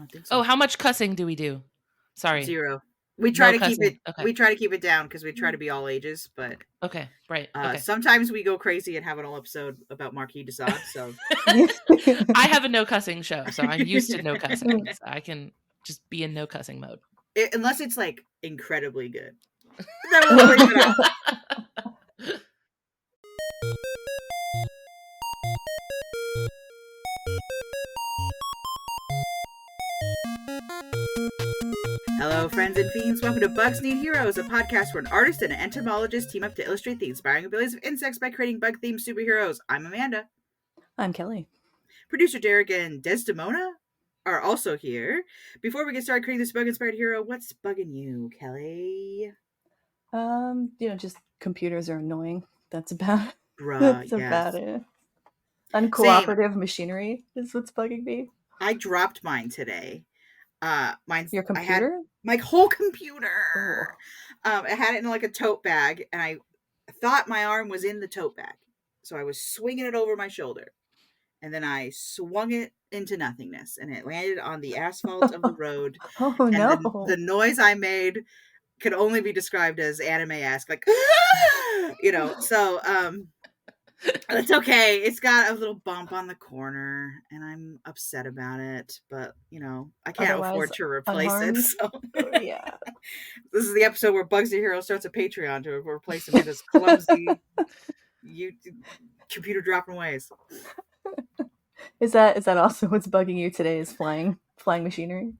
don't think Oh, so. how much cussing do we do? Sorry. 0. We try to keep it. Okay. We try to keep it down because we try to be all ages. But Okay. Right. Okay. sometimes we go crazy and have an whole episode about Marquis de Sade. So I have a no cussing show, so I'm used to no cussing. So I can just be in no cussing mode. Unless it's like incredibly good, then we'll leave it out. Hello, friends and fiends. Welcome to Bugs Need Heroes, a podcast where an artist and an entomologist team up to illustrate the inspiring abilities of insects by creating bug-themed superheroes. I'm Amanda. I'm Kelly. Producer Derek and Desdemona are also here. Before we get started creating this bug-inspired hero, what's bugging you, Kelly? Just computers are annoying. That's about about it. Uncooperative machinery is what's bugging me. I dropped mine today. Your computer? I had my whole computer. I had it in like a tote bag, and I thought my arm was in the tote bag, so I was swinging it over my shoulder, and then I swung it into nothingness, and it landed on the asphalt of the road. Oh and no! The noise I made could only be described as anime-esque, like So it's okay. It's got a little bump on the corner, and I'm upset about it. But I can't afford to replace it. So yeah, this is the episode where BugsNeedHeroes starts a Patreon to replace Amanda's clumsy computer dropping ways. Is that also what's bugging you today? Is flying machinery?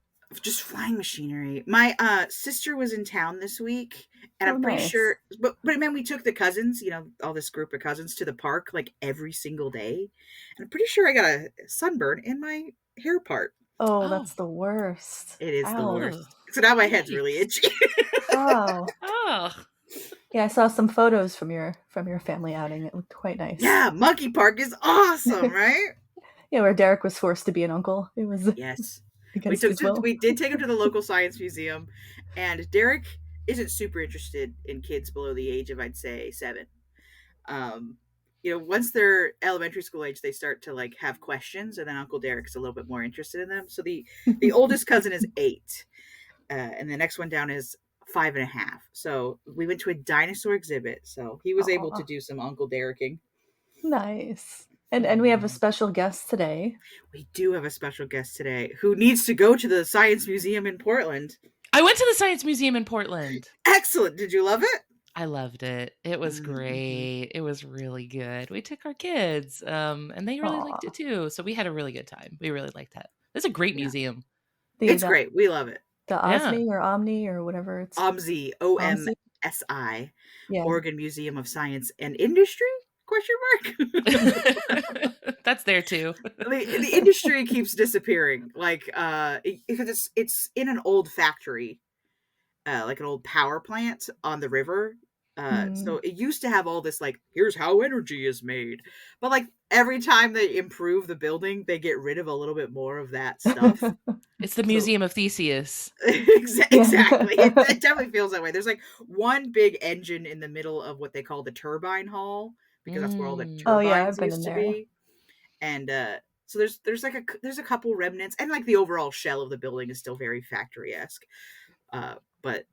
Just flying machinery. My sister was in town this week, and I'm pretty sure. But man, we took the cousins, all this group of cousins, to the park like every single day, and I'm pretty sure I got a sunburn in my hair part. Oh, that's the worst. It is the worst. So now my head's really itchy. Oh. Yeah, I saw some photos from your family outing. It looked quite nice. Yeah, Monkey Park is awesome, right? Yeah, where Derek was forced to be an uncle. It was yes. We did take him to the local science museum, and Derek isn't super interested in kids below the age of, I'd say, 7. Once they're elementary school age, they start to like have questions, and then Uncle Derek's a little bit more interested in them. So the oldest cousin is 8, and the next one down is 5.5. So we went to a dinosaur exhibit, so he was able to do some Uncle Dereking. Nice. And we have a special guest today. We do have a special guest today who needs to go to the Science Museum in Portland. I went to the Science Museum in Portland. Excellent. Did you love it? I loved it. It was great. It was really good. We took our kids, and they really liked it too. So we had a really good time. We really liked that. It's a great museum. It's great. We love it. The OSMI or Omni or whatever it's OMSI, OMSI, Oregon Museum of Science and Industry? ? That's there too. The industry keeps disappearing, because it's in an old factory, like an old power plant on the river. So it used to have all this here's how energy is made, but every time they improve the building, they get rid of a little bit more of that stuff. It's the Museum of Theseus. Exactly. It definitely feels that way. There's one big engine in the middle of what they call the turbine hall, because that's where all the turbines used to be. And so there's a couple remnants, and the overall shell of the building is still very factory-esque. But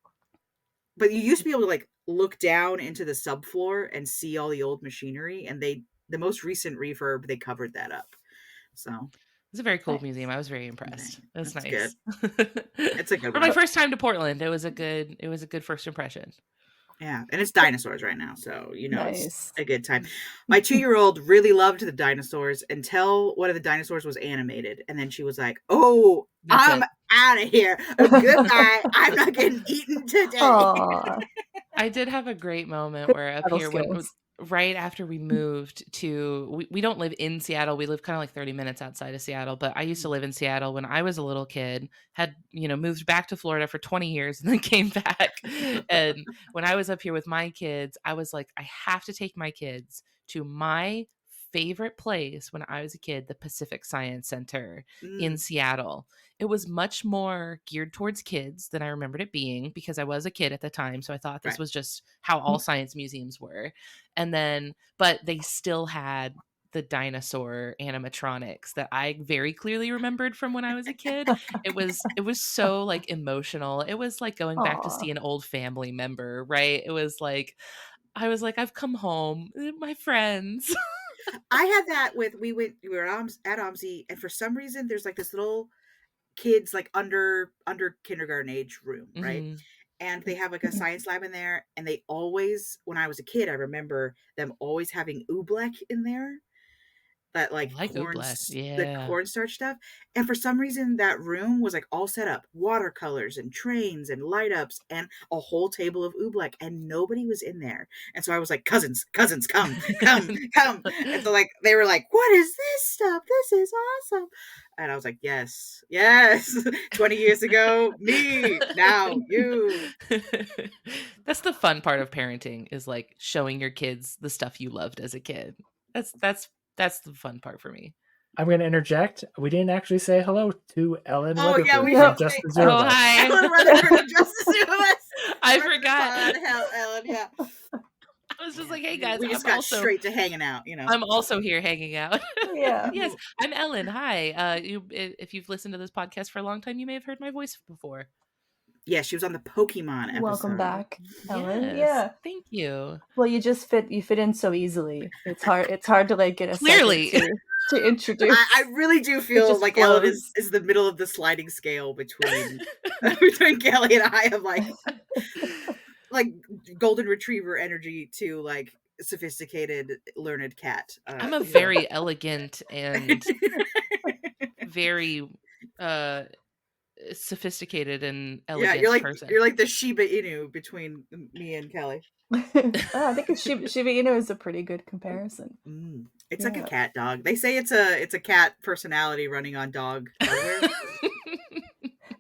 you used to be able to look down into the subfloor and see all the old machinery, and the most recent refurb, they covered that up. So it's a very cool museum. I was very impressed. It was nice. Good. It's a good one. For my first time to Portland, it was a good first impression. Yeah, and it's dinosaurs right now, so nice. It's a good time. My 2-year-old really loved the dinosaurs until one of the dinosaurs was animated, and then she was like, "Oh, I'm out of here. Goodbye. I'm not getting eaten today." I did have a great moment where up here, right after we moved to, we don't live in Seattle. We live kind of like 30 minutes outside of Seattle, but I used to live in Seattle when I was a little kid, had, moved back to Florida for 20 years and then came back. And when I was up here with my kids, I was like, I have to take my kids to my favorite place when I was a kid, the Pacific Science Center in Seattle. It was much more geared towards kids than I remembered it being, because I was a kid at the time. So I thought this was just how all science museums were. And then, but they still had the dinosaur animatronics that I very clearly remembered from when I was a kid. It was so like emotional. It was like going back to see an old family member, right? It was like, I was like, I've come home, my friends. I had that with, we were at OMSI, and for some reason there's like this little kids like under kindergarten age room, right? Mm-hmm. And they have like a science lab in there, and they always, when I was a kid, I remember them always having oobleck in there. That like the cornstarch stuff. And for some reason that room was like all set up, watercolors and trains and light ups and a whole table of oobleck, and nobody was in there. And so I was like, cousins, come. And so like they were like, what is this stuff? This is awesome. And I was like, yes 20 years ago, me, now you. That's the fun part of parenting, is like showing your kids the stuff you loved as a kid. That's the fun part for me. I'm going to interject. We didn't actually say hello to Ellen Weatherford. Yeah, we from Just the Zoo of Us. Hi. Ellen Weatherford of Just the Zoo of Us. I forgot. Ellen, yeah. I was just like, hey guys, we just got straight to hanging out, you know. I'm also here hanging out. Yeah. Yes, I'm Ellen. Hi. If you've listened to this podcast for a long time, you may have heard my voice before. Yeah, she was on the Pokemon episode. Welcome back, Ellen. Yes, yeah, thank you. Well, you fit in so easily. It's hard to like get a clearly to introduce. I really do feel like flows. Ellen is the middle of the sliding scale between Kelly and I, of like golden retriever energy to like sophisticated learned cat. I'm a very elegant and very sophisticated and elegant person. You're like the Shiba Inu between me and Kelly. I think Shiba Inu is a pretty good comparison. It's like a cat dog. They say it's a cat personality running on dog hardware.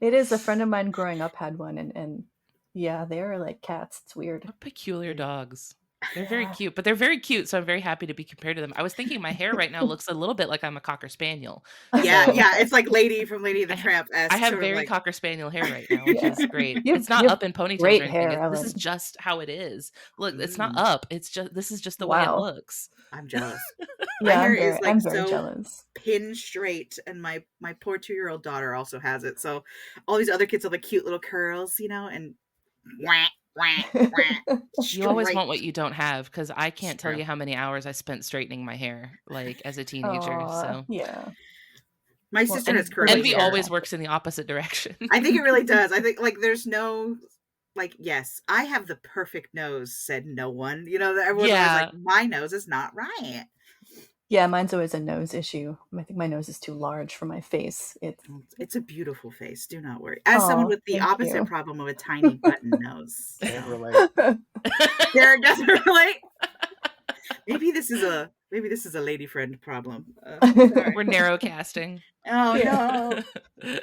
It is. A friend of mine growing up had one, and yeah, they are like cats. It's weird. What peculiar dogs. They're very cute, but they're very cute, so I'm very happy to be compared to them. I was thinking my hair right now looks a little bit like I'm a Cocker Spaniel. Yeah, it's like Lady from Lady and the Tramp. I have very Cocker Spaniel hair right now, which is great. It's not up in ponytails or anything. Hair, this is just how it is. Look, it's not up. This is just the way it looks. I'm jealous. Yeah, my hair is like I'm so very jealous. Pin straight, and my poor 2-year-old daughter also has it. So all these other kids have like cute little curls, you know, and wah. You always want what you don't have, because I can't tell you how many hours I spent straightening my hair like as a teenager. So yeah, my sister has curly envy hair. always works in the opposite direction. I think it really does. I think like there's no like, yes, I have the perfect nose, said no one. You know, everyone's always like, my nose is not right. Yeah, mine's always a nose issue. I think my nose is too large for my face. It's a beautiful face. Do not worry. As someone with the opposite problem of a tiny button nose. Can't relate. Derek doesn't relate. Maybe this is a lady friend problem. We're narrow casting. Oh no.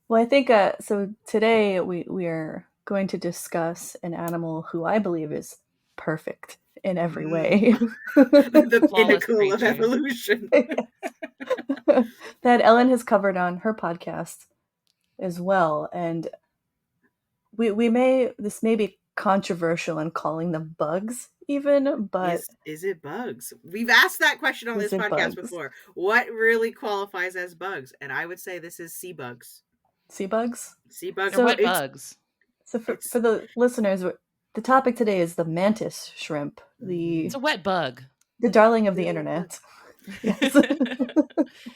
Well, I think so. Today we are going to discuss an animal who I believe is perfect in every way. The pinnacle of evolution. That Ellen has covered on her podcast as well. And this may be controversial in calling them bugs even, but is it bugs? We've asked that question on this podcast before. What really qualifies as bugs? And I would say this is sea bugs. Sea bugs? Sea bugs. So what bugs? So for the listeners, the topic today is the mantis shrimp. It's a wet bug. The darling of the internet. Yes.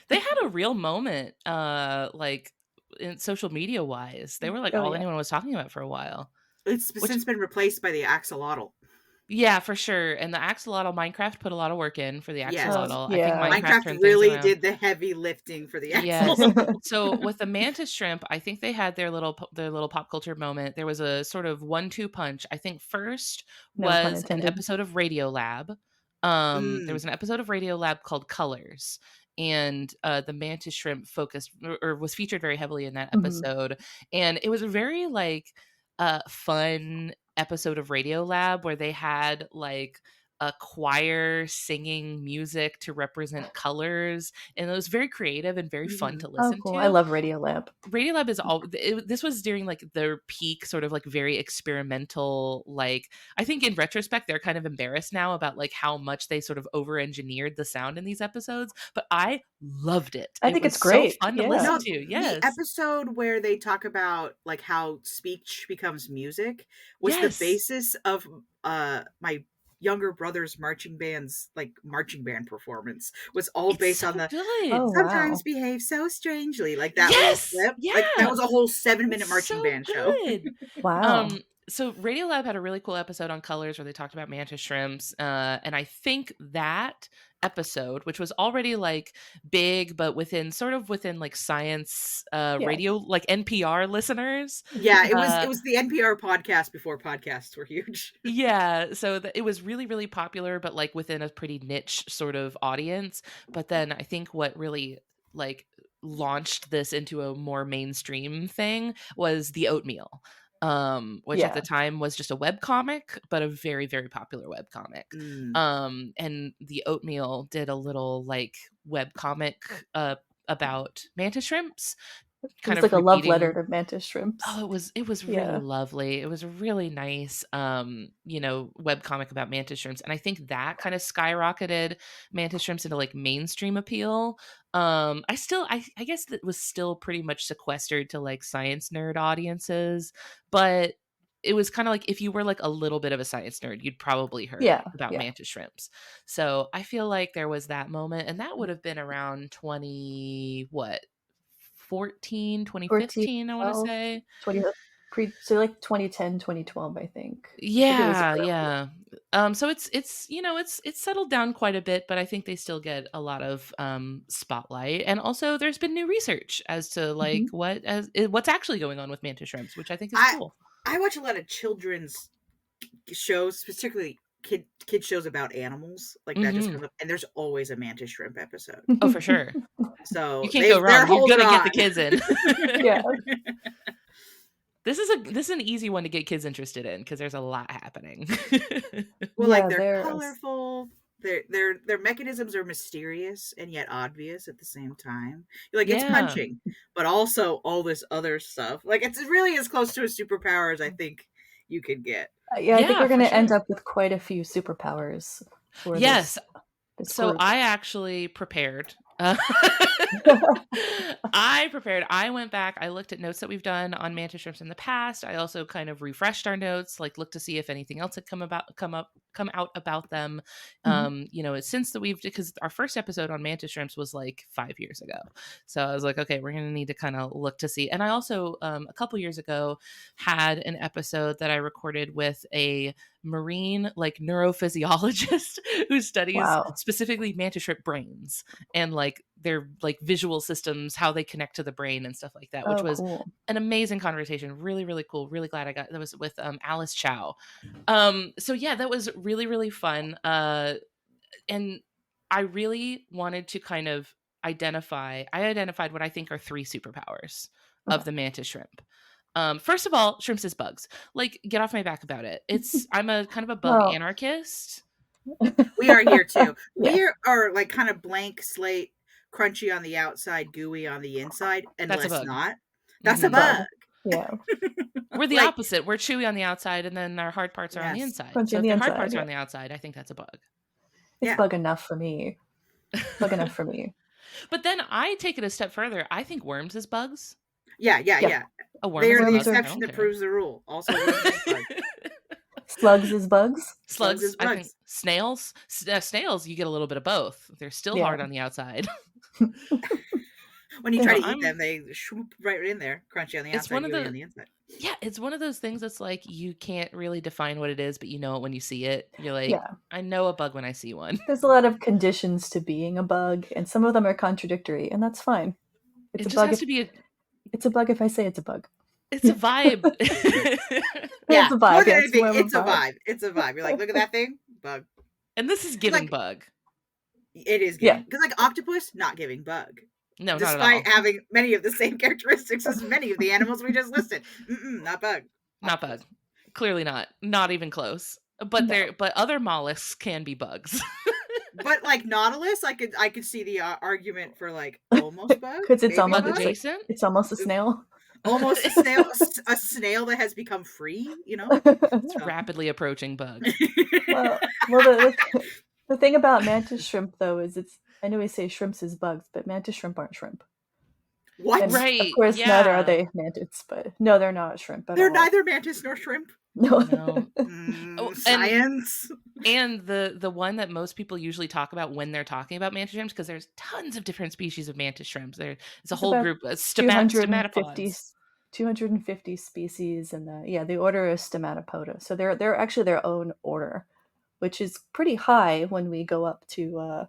They had a real moment, like in social media wise. They were like anyone was talking about for a while. It's since been replaced by the axolotl. Yeah, for sure. And the axolotl, Minecraft put a lot of work in for the axolotl. Yeah. I think Minecraft really did the heavy lifting for the axolotl. Yes. So with the mantis shrimp, I think they had their little pop culture moment. There was a sort of 1-2 punch. I think first was an episode of Radiolab. There was an episode of Radiolab called Colors. And the mantis shrimp focused or was featured very heavily in that episode. And it was a very like fun episode of Radiolab where they had like a choir singing music to represent colors, and it was very creative and very fun to listen cool. to. I love Radiolab. Radiolab is this was during like their peak sort of like very experimental, like I think in retrospect they're kind of embarrassed now about like how much they sort of over-engineered the sound in these episodes, but I loved it. I think it's great. So fun to listen to. Yes. The episode where they talk about like how speech becomes music was the basis of my younger brother's marching band performance, was all based on the sometimes behave so strangely, like that little clip. Like that was a whole 7-minute marching band show. Wow. So Radiolab had a really cool episode on colors where they talked about mantis shrimps, and I think that episode, which was already like big, but within like science radio, like NPR listeners. Yeah, it was the NPR podcast before podcasts were huge. Yeah, so it was really, really popular, but like within a pretty niche sort of audience. But then I think what really like launched this into a more mainstream thing was the Oatmeal. Which at the time was just a webcomic, but a very, very popular webcomic. And the Oatmeal did a little like webcomic about mantis shrimps. Kind of like a love letter to mantis shrimps. Oh, it was really lovely. It was a really nice, webcomic about mantis shrimps. And I think that kind of skyrocketed mantis shrimps into like mainstream appeal. I guess that was still pretty much sequestered to like science nerd audiences, but it was kind of like if you were like a little bit of a science nerd, you'd probably heard about mantis shrimps. So I feel like there was that moment, and that would have been around 2015, I want to say. So like 2010, 2012, I think. Yeah. So it's settled down quite a bit, but I think they still get a lot of spotlight. And also there's been new research as to like what's actually going on with mantis shrimps, which I think is cool. I watch a lot of children's shows, particularly kid shows about animals, like that just comes up, and there's always a mantis shrimp episode. Oh, for sure. So you can't go wrong. You're gonna get the kids in. Yeah. This is an easy one to get kids interested in because there's a lot happening. Well, like they're colorful. Their mechanisms are mysterious and yet obvious at the same time. Like it's punching, but also all this other stuff. Like it's really as close to a superpower as I think you could get. I think we're going to end up with quite a few superpowers. For this so group. I actually prepared. I went back, I looked at notes that we've done on mantis shrimps in the past. I also kind of refreshed our notes, like looked to see if anything else had come out about them. Since because our first episode on mantis shrimps was like 5 years ago. So I was like, okay, we're going to need to kind of look to see. And I also, a couple years ago, had an episode that I recorded with a marine like neurophysiologist who studies specifically mantis shrimp brains and like their like visual systems, how they connect to the brain and stuff like that, which was an amazing conversation. Really, really cool. Really glad that was with Alice Chow. So yeah, that was really, really fun. And I really wanted to kind of identified what I think are 3 superpowers of the mantis shrimp. First of all, shrimps is bugs. Like, get off my back about it. I'm a kind of a bug anarchist. We are here too. We are like kind of blank slate, crunchy on the outside, gooey on the inside, and that's let's not. That's a bug. Yeah. We're the opposite. We're chewy on the outside, and then our hard parts are on the inside. Crunchy so if the hard parts are on the outside, I think that's a bug. It's bug enough for me. Bug enough for me. But then I take it a step further. I think worms is bugs. Yeah. A worm they are the exception that proves the rule. Also, slugs is bugs. Slugs is bugs. I think snails. Snails, you get a little bit of both. They're still hard on the outside. When you try to eat them, they swoop right in there, crunchy on the outside, gooey on the inside. Yeah, it's one of those things that's like you can't really define what it is, but you know it when you see it. You're like, I know a bug when I see one. There's a lot of conditions to being a bug, and some of them are contradictory, and that's fine. It's a bug if I say it's a bug. It's a vibe. It's a vibe. It's a vibe. You're like, look at that thing, bug. And this is giving bug. It is giving. Because like octopus, not giving bug. No, despite not at all. Having many of the same characteristics as many of the animals we just listed. Not bug. Not bug. Clearly not. Not even close. But other mollusks can be bugs. But like Nautilus, I could see the argument for like almost bug because it's almost bug adjacent. It's almost a snail. Almost a snail, a snail that has become free. It's rapidly approaching bug. Well, the thing about mantis shrimp though is I know we say shrimps is bugs, but mantis shrimp aren't shrimp. What? And right. Of course, neither are they mantids, but no, they're not shrimp. They're neither mantis nor shrimp. No. Science. And the one that most people usually talk about when they're talking about mantis shrimps, because there's tons of different species of mantis shrimps. There's a whole group of stomatopods. 250 species, and the order is Stomatopoda. So they're actually their own order, which is pretty high when we go up to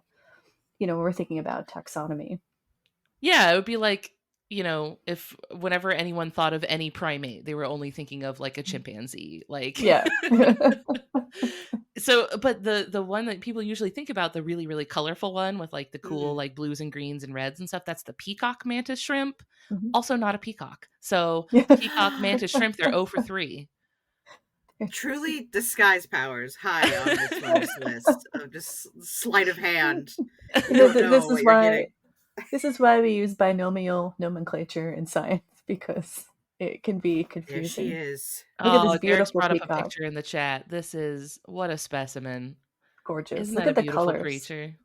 when we're thinking about taxonomy. Yeah, it would be like, if whenever anyone thought of any primate, they were only thinking of like a chimpanzee. Like, yeah. So, but the one that people usually think about, the really, really colorful one with like the cool like blues and greens and reds and stuff, that's the peacock mantis shrimp. Mm-hmm. Also not a peacock. So peacock mantis shrimp, they're 0 for 3. Truly disguise powers high on this one's list of just sleight of hand. This is why we use binomial nomenclature in science, because it can be confusing. There she is. Look at this beautiful brought peacock. up a picture in the chat. What a specimen. Gorgeous. Isn't Look that at the beautiful colors. Creature?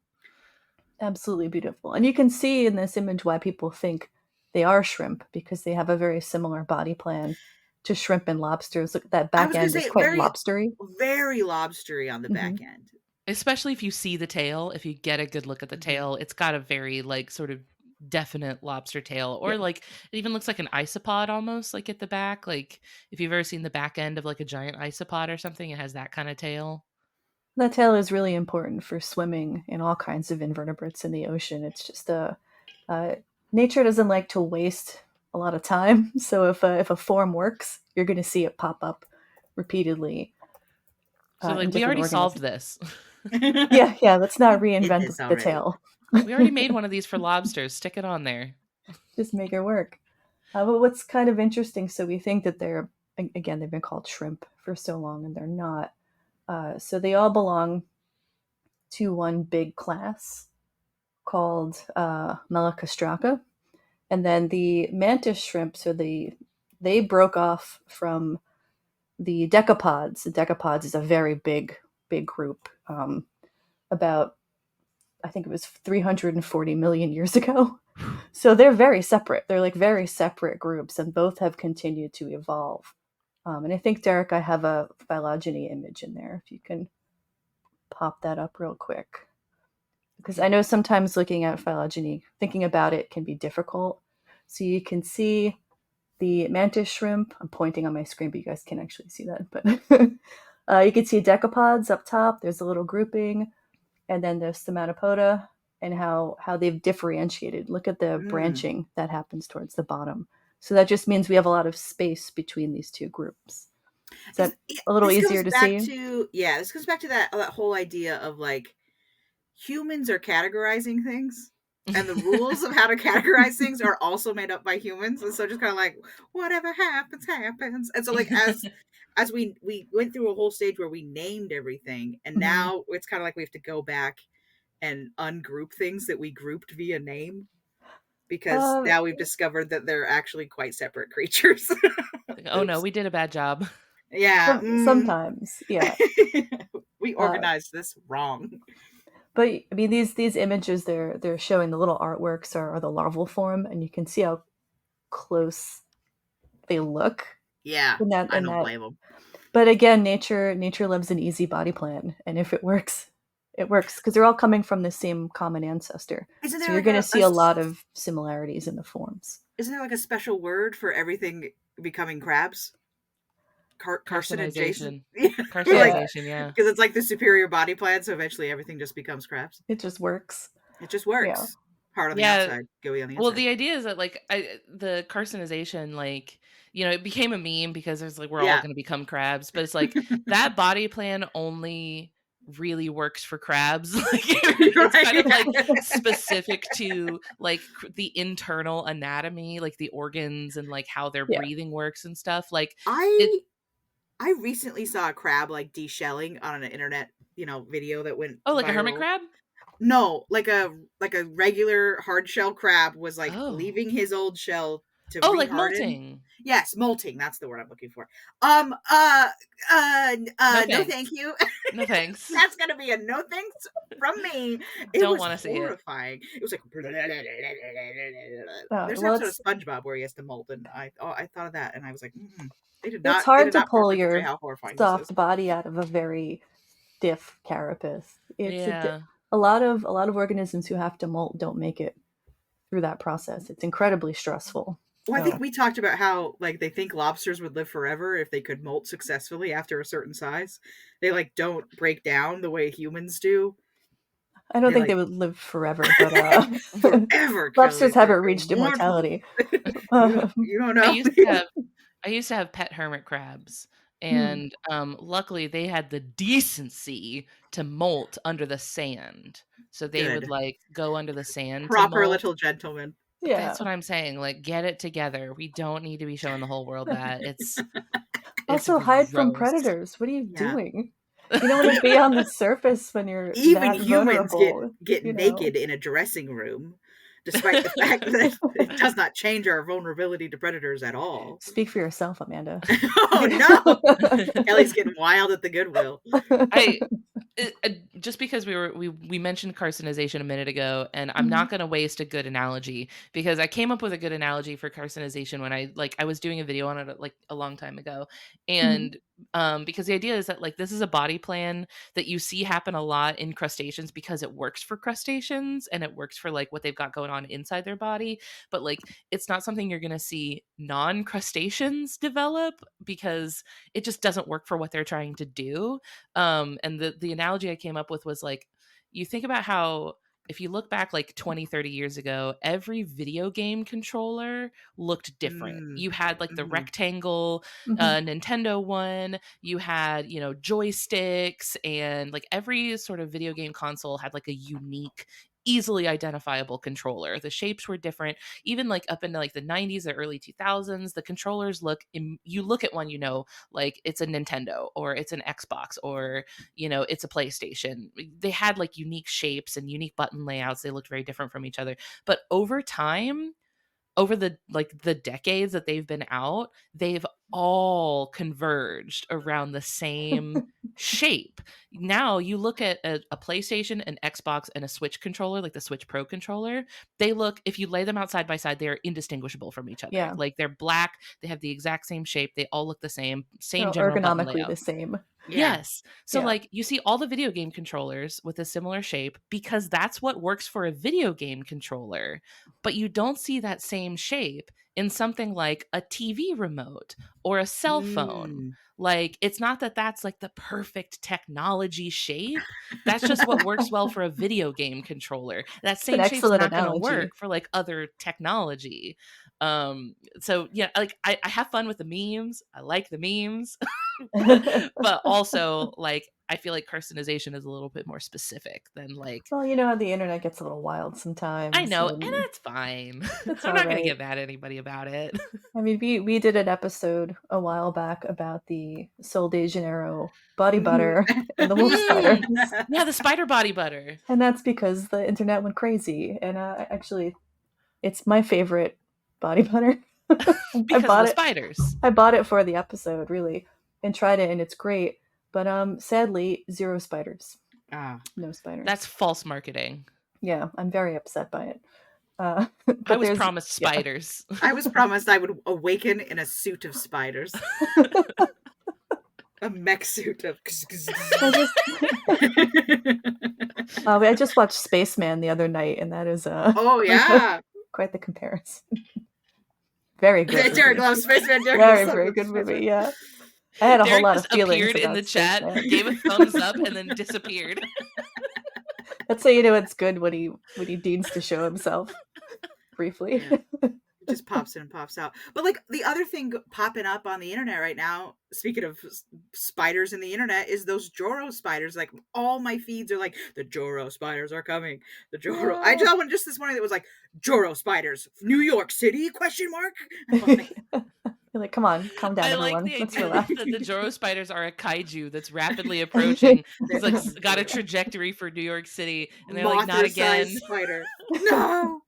Absolutely beautiful. And you can see in this image why people think they are shrimp, because they have a very similar body plan to shrimp and lobsters. Look, that back end is quite lobstery. Very lobstery on the back end. Especially if you see the tail, if you get a good look at the tail, it's got a very like sort of definite lobster tail, or like it even looks like an isopod almost, like at the back. Like if you've ever seen the back end of like a giant isopod or something, it has that kind of tail. That tail is really important for swimming in all kinds of invertebrates in the ocean. It's just nature doesn't like to waste a lot of time. So if a form works, you're going to see it pop up repeatedly. So like we already solved this. yeah. Let's not reinvent the tail. We already made one of these for lobsters. Stick it on there. Just make it work. But what's kind of interesting, so we think that they've been called shrimp for so long, and they're not. So they all belong to one big class called Melicostraca. And then the mantis shrimp, so they broke off from the decapods. The decapods is a very big group. About, I think it was 340 million years ago. So they're very separate. They're like very separate groups, and both have continued to evolve. And I think, Derek, I have a phylogeny image in there, if you can pop that up real quick. Because I know sometimes looking at phylogeny, thinking about it can be difficult. So you can see the mantis shrimp. I'm pointing on my screen, but you guys can't actually see that. But you can see decapods up top. There's a little grouping. And then there's Stomatopoda, and how they've differentiated. Look at the branching that happens towards the bottom. So that just means we have a lot of space between these two groups. Is that a little easier to see? This goes back to that whole idea of like humans are categorizing things, and the rules of how to categorize things are also made up by humans. And so just kind of like whatever happens. And so like as we went through a whole stage where we named everything, and now it's kind of like we have to go back and ungroup things that we grouped via name, because now we've discovered that they're actually quite separate creatures. Oh no, we did a bad job. Yeah. Sometimes, yeah. We organized this wrong. But I mean, these images, they're showing the little artworks are the larval form, and you can see how close they look. Yeah, I don't blame them. But again, nature loves an easy body plan, and if it works, it works, because they're all coming from the same common ancestor. So you're going to see a lot of similarities in the forms. Isn't there like a special word for everything becoming crabs? Carcinization. Carcinization, yeah. Because it's like the superior body plan, so eventually everything just becomes crabs. It just works. Yeah. Hard on the outside, gooey on the inside. Well, the idea is that like the carcinization, like, it became a meme because it's like we're all going to become crabs, but it's like that body plan only really works for crabs. Like it's kind of like specific to like the internal anatomy, like the organs and like how their breathing works and stuff. Like I I recently saw a crab like deshelling on an internet, video that went like viral. A hermit crab? No, like a regular hard shell crab was like leaving his old shell to reharden. Like molting. Yes, molting. That's the word I'm looking for. No, no thank you. No thanks. That's gonna be a no thanks from me. Don't want to see it. Horrifying. It was like there's an episode of SpongeBob where he has to molt, and I thought of that, and I was like, they did not. It's hard to pull your your soft body out of a very stiff carapace. It's a lot of organisms who have to molt don't make it through that process. It's incredibly stressful. Well, I think we talked about how like they think lobsters would live forever if they could molt successfully after a certain size. They like don't break down the way humans do. I don't think they would live forever, but forever. Lobsters haven't reached immortality. You don't know. I used to have pet hermit crabs, and luckily they had the decency to molt under the sand. So they would like go under the sand. Proper little gentlemen. Yeah, that's what I'm saying. Like, get it together. We don't need to be showing the whole world that. It's also hide from predators. What are you doing? You don't want to be on the surface when you're even humans get naked in a dressing room, despite the fact that it does not change our vulnerability to predators at all. Speak for yourself, Amanda. Oh no, Kelly's getting wild at the Goodwill. Just because we mentioned carcinization a minute ago, and I'm not going to waste a good analogy because I came up with a good analogy for carcinization when I was doing a video on it like a long time ago, and because the idea is that like this is a body plan that you see happen a lot in crustaceans because it works for crustaceans and it works for like what they've got going on inside their body, but like it's not something you're going to see non-crustaceans develop because it just doesn't work for what they're trying to do. And the analogy I came up with was like, you think about how if you look back like 20, 30 years ago, every video game controller looked different. You had like the rectangle Nintendo one, you had, joysticks, and like every sort of video game console had like a unique, easily identifiable controller. The shapes were different. Even like up into like the 90s or early 2000s, the controllers you look at one, like it's a Nintendo or it's an Xbox or it's a PlayStation. They had like unique shapes and unique button layouts. They looked very different from each other. But over time, over the decades that they've been out, they've all converged around the same shape. Now you look at a PlayStation, an Xbox, and a Switch controller, like the Switch Pro controller, they look, if you lay them out side by side, they are indistinguishable from each other. Yeah. Like they're black, they have the exact same shape, they all look the same general button layout. Ergonomically the same. Yes. So like you see all the video game controllers with a similar shape because that's what works for a video game controller, but you don't see that same shape in something like a TV remote or a cell phone. Like it's not that that's like the perfect technology shape. That's just what works well for a video game controller. That same shape's not going to work for like other technology. So yeah, like I have fun with the memes. I like the memes. But also like I feel like carcinization is a little bit more specific than like, well, you know how the internet gets a little wild sometimes. I know, and it's fine. I'm not gonna get mad at anybody about it. I mean, we did an episode a while back about the Sol de Janeiro body butter and the wolf spiders. Yeah, the spider body butter. And that's because the internet went crazy. And actually, it's my favorite body butter. Because of the spiders. I bought it for the episode, really, and tried it, and it's great. But sadly, 0 spiders. No spiders. That's false marketing. Yeah, I'm very upset by it. I was promised spiders. Yeah. I was promised I would awaken in a suit of spiders. A mech suit of... I just watched Spaceman the other night, and that is oh, yeah. quite the comparison. Very good. Derek loves Spaceman. Very good movie, yeah. I had a whole lot of feelings appeared in the chat, gave a thumbs up, and then disappeared. That's how you know it's good when he deigns to show himself briefly. Yeah. It just pops in and pops out. But like the other thing popping up on the internet right now, speaking of spiders in the internet, is those Joro spiders. Like all my feeds are like, the Joro spiders are coming. The Joro. I saw one just this morning that was like, Joro spiders, New York City? ? I'm You're like, come on, calm down, I everyone. like the Let's idea relax. that the Joro spiders are a kaiju that's rapidly approaching. He's like got a trajectory for New York City, and they're like, not again. Spider. No.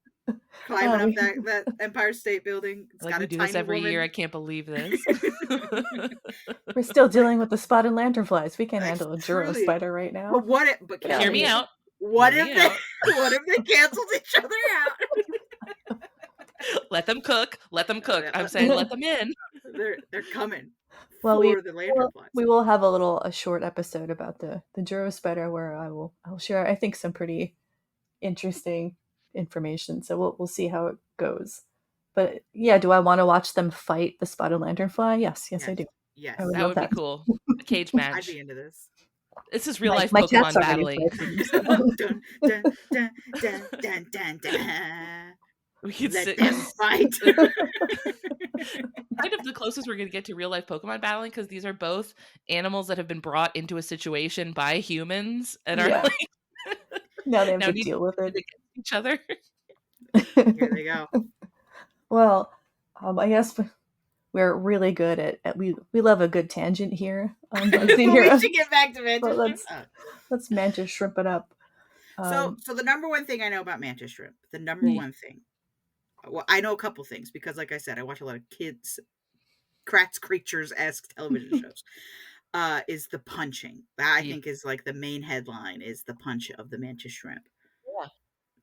Climbing up that Empire State Building. It's got we do this every year. I can't believe this. We're still dealing with the spotted lanternflies. We can't handle a Joro spider right now. But hear me out. What if they canceled each other out? Let them cook. Let them cook. I'm saying let them in. They're coming. Well, for the lanternflies. We will have a short episode about the Joro spider where I'll share, I think, some pretty interesting information. So we'll see how it goes. But yeah, do I want to watch them fight the spotted lanternfly? Yes, I do. Yes, that would be cool. A cage match. I'd be into this. This is real life Pokemon battling. Dun, dun, dun, dun, dun, dun, dun. We could let them fight. Kind of the closest we're going to get to real life Pokemon battling, because these are both animals that have been brought into a situation by humans and are like now they have to deal with it against each other. Here they go. Well, I guess we're really good at we love a good tangent here. We should get back to Mantis. Let's Mantis shrimp it up. So the number one thing I know about Mantis shrimp, the number one thing. Well, I know a couple things because, like I said, I watch a lot of kids, Kratts Creatures-esque television shows. Is the punching. That I think is like the main headline is the punch of the Mantis shrimp.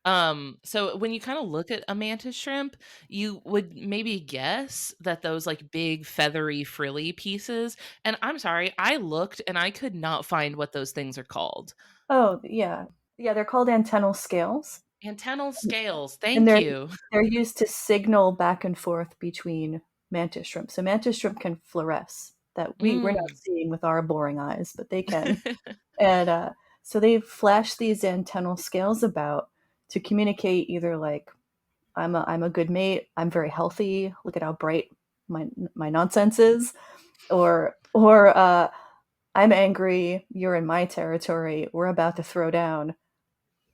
So when you kind of look at a mantis shrimp, you would maybe guess that those like big feathery frilly pieces, and I'm sorry, I looked and I could not find what those things are called. Oh yeah, they're called antennal scales. Antennal scales, thank you. They're used to signal back and forth between mantis shrimp. So mantis shrimp can fluoresce that we're not seeing with our boring eyes, but they can. And so they flash these antennal scales about to communicate either like I'm a good mate, I'm very healthy, look at how bright my nonsense is, or I'm angry, you're in my territory, we're about to throw down,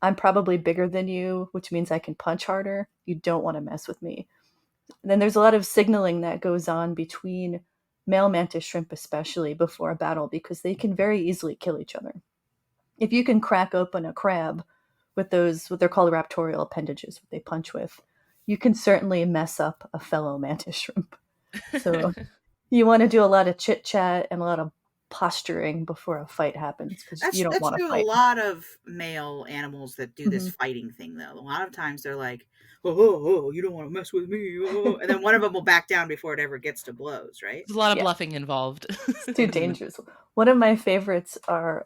I'm probably bigger than you, which means I can punch harder, you don't want to mess with me. And then there's a lot of signaling that goes on between male mantis shrimp, especially before a battle, because they can very easily kill each other. If you can crack open a crab with those, what they're called raptorial appendages, what they punch with, you can certainly mess up a fellow mantis shrimp. So you want to do a lot of chit chat and a lot of posturing before a fight happens, because you don't want to fight. A lot of male animals that do this fighting thing, though. A lot of times they're like, oh, you don't want to mess with me. Oh. And then one of them will back down before it ever gets to blows, right? There's a lot of bluffing involved. It's too dangerous. One of my favorites are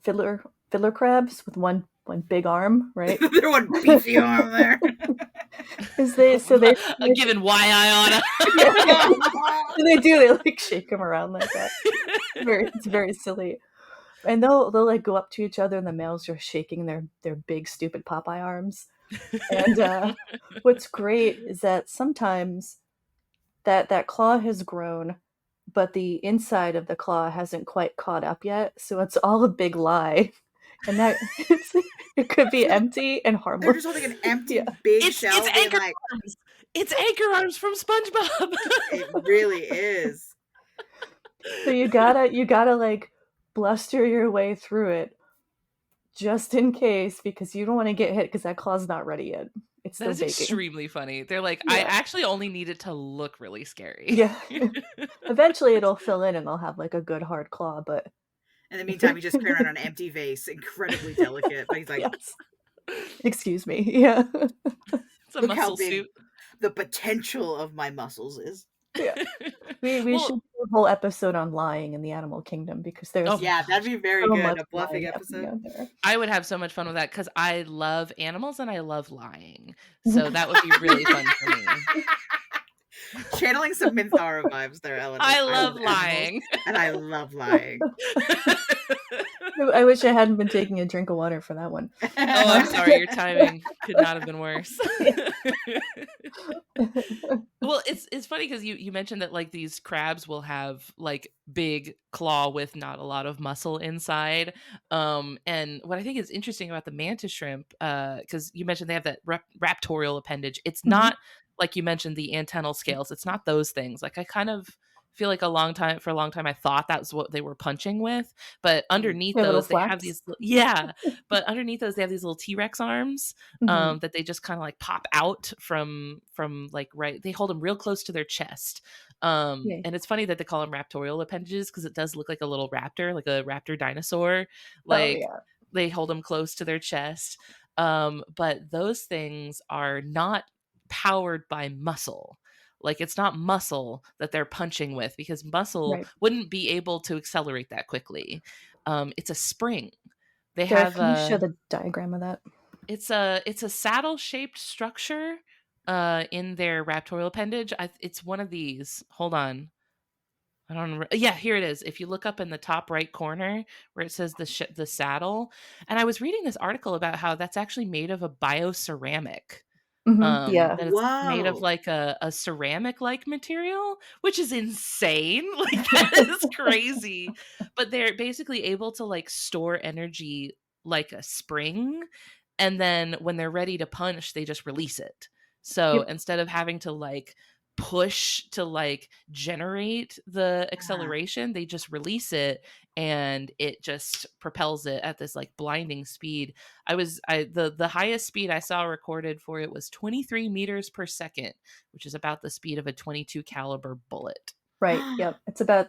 fiddler crabs with one big arm, right? They're one beefy arm there. They're given why I oughta. They like shake them around like that. It's very silly. And they'll like go up to each other, and the males are shaking their big stupid Popeye arms. And what's great is that sometimes that claw has grown, but the inside of the claw hasn't quite caught up yet, so it's all a big lie. And that it could be empty and harmless. They're just holding an empty big shell. It's anchor arms. It's anchor arms from SpongeBob. It really is. So you gotta like bluster your way through it, just in case, because you don't want to get hit because that claw's not ready yet. It's that is baking. Extremely funny. They're like, I actually only need it to look really scary. Yeah. Eventually it'll fill in and they'll have like a good hard claw, but in the meantime, he just carried around an empty vase, incredibly delicate. But he's like, excuse me. Yeah. It's a muscle suit. The potential of my muscles is. Yeah. We should do a whole episode on lying in the animal kingdom, because there's that'd be very good. A bluffing episode. I would have so much fun with that, because I love animals and I love lying. So that would be really fun for me. Channeling some Minthara vibes there, Ellen. I love lying. And I love lying. I wish I hadn't been taking a drink of water for that one. Oh, I'm sorry. Your timing could not have been worse. Well, it's funny because you mentioned that like these crabs will have like big claw with not a lot of muscle inside. And what I think is interesting about the mantis shrimp, because you mentioned they have that raptorial appendage. It's not like you mentioned, the antennal scales. It's not those things. Like I kind of feel like for a long time I thought that's what they were punching with, but underneath those they have these but underneath those they have these little T-Rex arms that they just kind of like pop out from like they hold them real close to their chest. And it's funny that they call them raptorial appendages because it does look like a little raptor, like a raptor dinosaur. Like they hold them close to their chest. But those things are not powered by muscle. Like it's not muscle that they're punching with because muscle wouldn't be able to accelerate that quickly. It's a spring. They Derek, can you show the diagram of that? It's a saddle shaped structure in their raptorial appendage. It's one of these. Hold on. I don't remember. Yeah, here it is. If you look up in the top right corner where it says the saddle, and I was reading this article about how that's actually made of a bioceramic. That it's made of like a ceramic like material, which is insane. Like that is crazy. But they're basically able to like store energy like a spring, and then when they're ready to punch, they just release it. So instead of having to like push to like generate the acceleration, they just release it and it just propels it at this like blinding speed. The highest speed I saw recorded for it was 23 meters per second, which is about the speed of a 22 caliber bullet. Right. Yep. It's about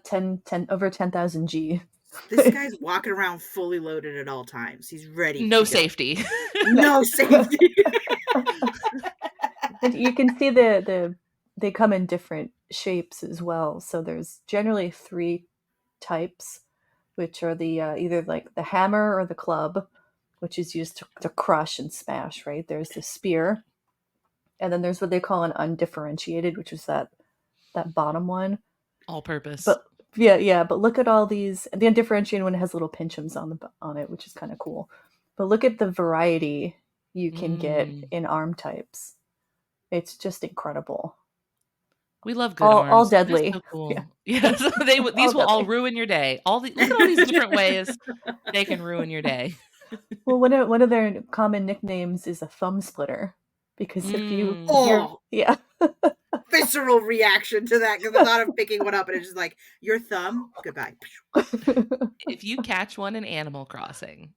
over 10,000 G. This guy's walking around fully loaded at all times. He's ready. No safety. No safety. And you can see they come in different shapes as well. So there's generally 3 types, which are the either like the hammer or the club, which is used to crush and smash, right? There's the spear. And then there's what they call an undifferentiated, which is that bottom one. All purpose. But but look at all these. The undifferentiated one has little pinchums on it, which is kind of cool. But look at the variety you can get in arm types. It's just incredible. We love good arms. All deadly. So cool. Yeah. So these will all ruin your day. Look at all these different ways they can ruin your day. Well, one of their common nicknames is a thumb splitter, because if you visceral reaction to that, because I thought of picking one up and it's just like, your thumb, goodbye. If you catch one in Animal Crossing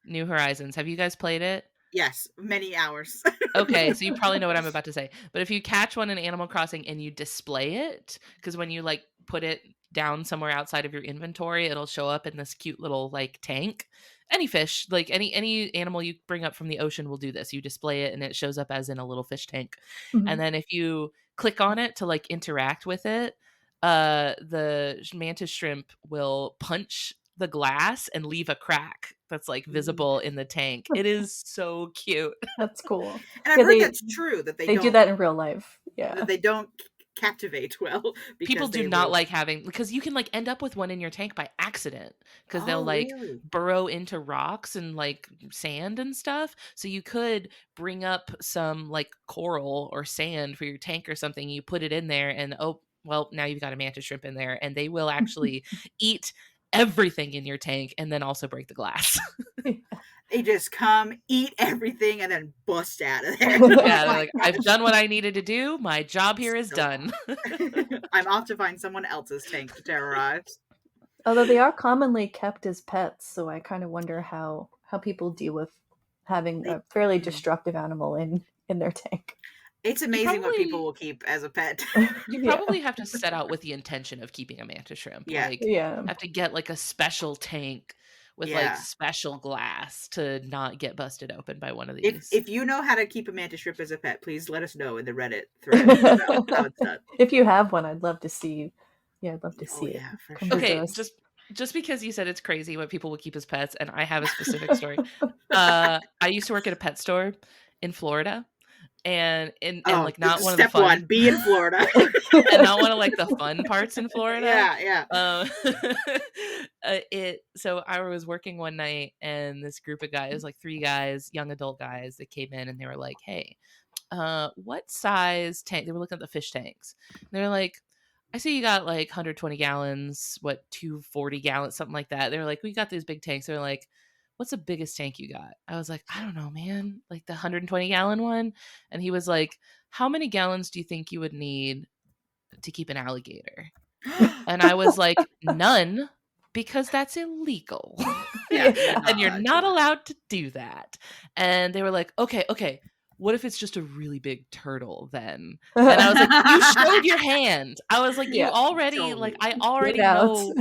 New Horizons, have you guys played it? Yes, many hours. Okay, so you probably know what I'm about to say. But if you catch one in Animal Crossing and you display it, because when you like put it down somewhere outside of your inventory, it'll show up in this cute little like tank. Any fish, like any animal you bring up from the ocean will do this. You display it and it shows up as in a little fish tank. Mm-hmm. And then if you click on it to like interact with it, the mantis shrimp will punch the glass and leave a crack that's like visible in the tank. It is so cute. That's cool. And I've heard that's true, that they do that in real life. Yeah, that they don't captivate well. People do not like having, because you can like end up with one in your tank by accident, because they'll like burrow into rocks and like sand and stuff. So you could bring up some like coral or sand for your tank or something. You put it in there and now you've got a mantis shrimp in there, and they will actually eat everything in your tank and then also break the glass. They just come, eat everything, and then bust out of there. Yeah, they're like, I've done what I needed to do. My job here is done. I'm off to find someone else's tank to terrorize. Although they are commonly kept as pets, so I kind of wonder how people deal with having a fairly destructive animal in their tank. It's amazing what people will keep as a pet. You probably have to set out with the intention of keeping a mantis shrimp. Have to get like a special tank with like special glass to not get busted open by one of these. If you know how to keep a mantis shrimp as a pet, please let us know in the Reddit thread how it's done. If you have one, I'd love to see. Yeah, I'd love to see it. For sure. Okay, just because you said it's crazy what people will keep as pets, and I have a specific story. I used to work at a pet store in Florida. And like not one of the fun. Step one, be in Florida. And not one of like the fun parts in Florida. Yeah. So I was working one night, and this group of guys, like 3 guys, young adult guys, that came in and they were like, "Hey, what size tank?" They were looking at the fish tanks. And they were like, "I see you got like 120 gallons, 240 gallons, something like that." They were like, "We got these big tanks." They're like, what's the biggest tank you got? I was like, I don't know, man, like the 120 gallon one. And he was like, how many gallons do you think you would need to keep an alligator? And I was like, none, because that's illegal. And you're not allowed to do that. And they were like, okay, what if it's just a really big turtle then? And I was like, you showed your hand. I was like, you already, totally. Like, I already know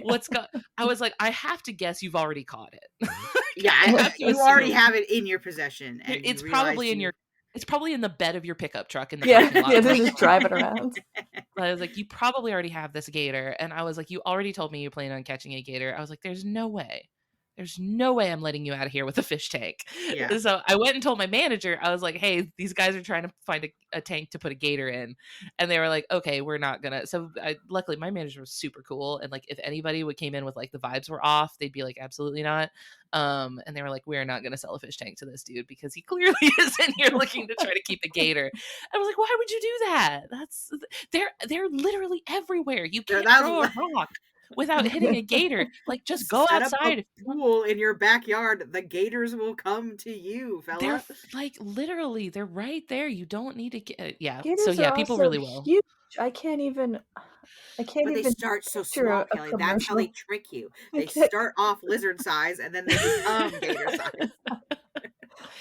what's going. I was like, I have to guess you've already caught it. You already have it in your possession. And it's probably in your. It's probably in the bed of your pickup truck in the parking lot. They're just driving around. I was like, you probably already have this gator. And I was like, you already told me you plan on catching a gator. I was like, there's no way I'm letting you out of here with a fish tank. Yeah. So I went and told my manager, I was like, hey, these guys are trying to find a tank to put a gator in. And they were like, okay, we're not gonna. So luckily my manager was super cool. And like, if anybody came in with like the vibes were off, they'd be like, absolutely not. And they were like, we're not going to sell a fish tank to this dude because he clearly is in here looking to try to keep a gator. I was like, why would you do that? They're literally everywhere. You can't throw a rock without hitting a gator. Like, just go outside. Up a pool in your backyard. The gators will come to you, fella. They're like, literally, they're right there. You don't need to get, Gators so yeah, people really will. Huge. I can't even. But they start so small, Kelly. That's how they trick you. They start off lizard size and then they become gator size.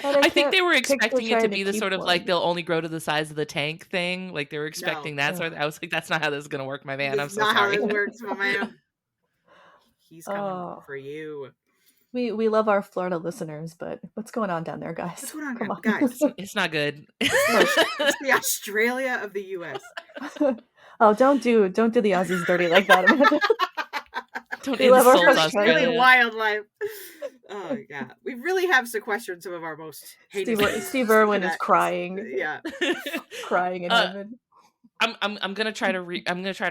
I think they were expecting it to be the sort of like they'll only grow to the size of the tank thing. Like they were expecting that sort of. I was like, that's not how this is going to work, my man. I'm so sorry. Not how this works, my man. He's coming for you. We love our Florida listeners, but what's going on down there, guys? What's going on, guys? It's not good. It's the Australia of the U.S. Oh, don't do the Aussies dirty like that, Amanda. Don't insult Australia. Wildlife. Oh yeah, we really have sequestered some of our most heinous. Steve Irwin is crying. Yeah, crying in heaven. I'm gonna try to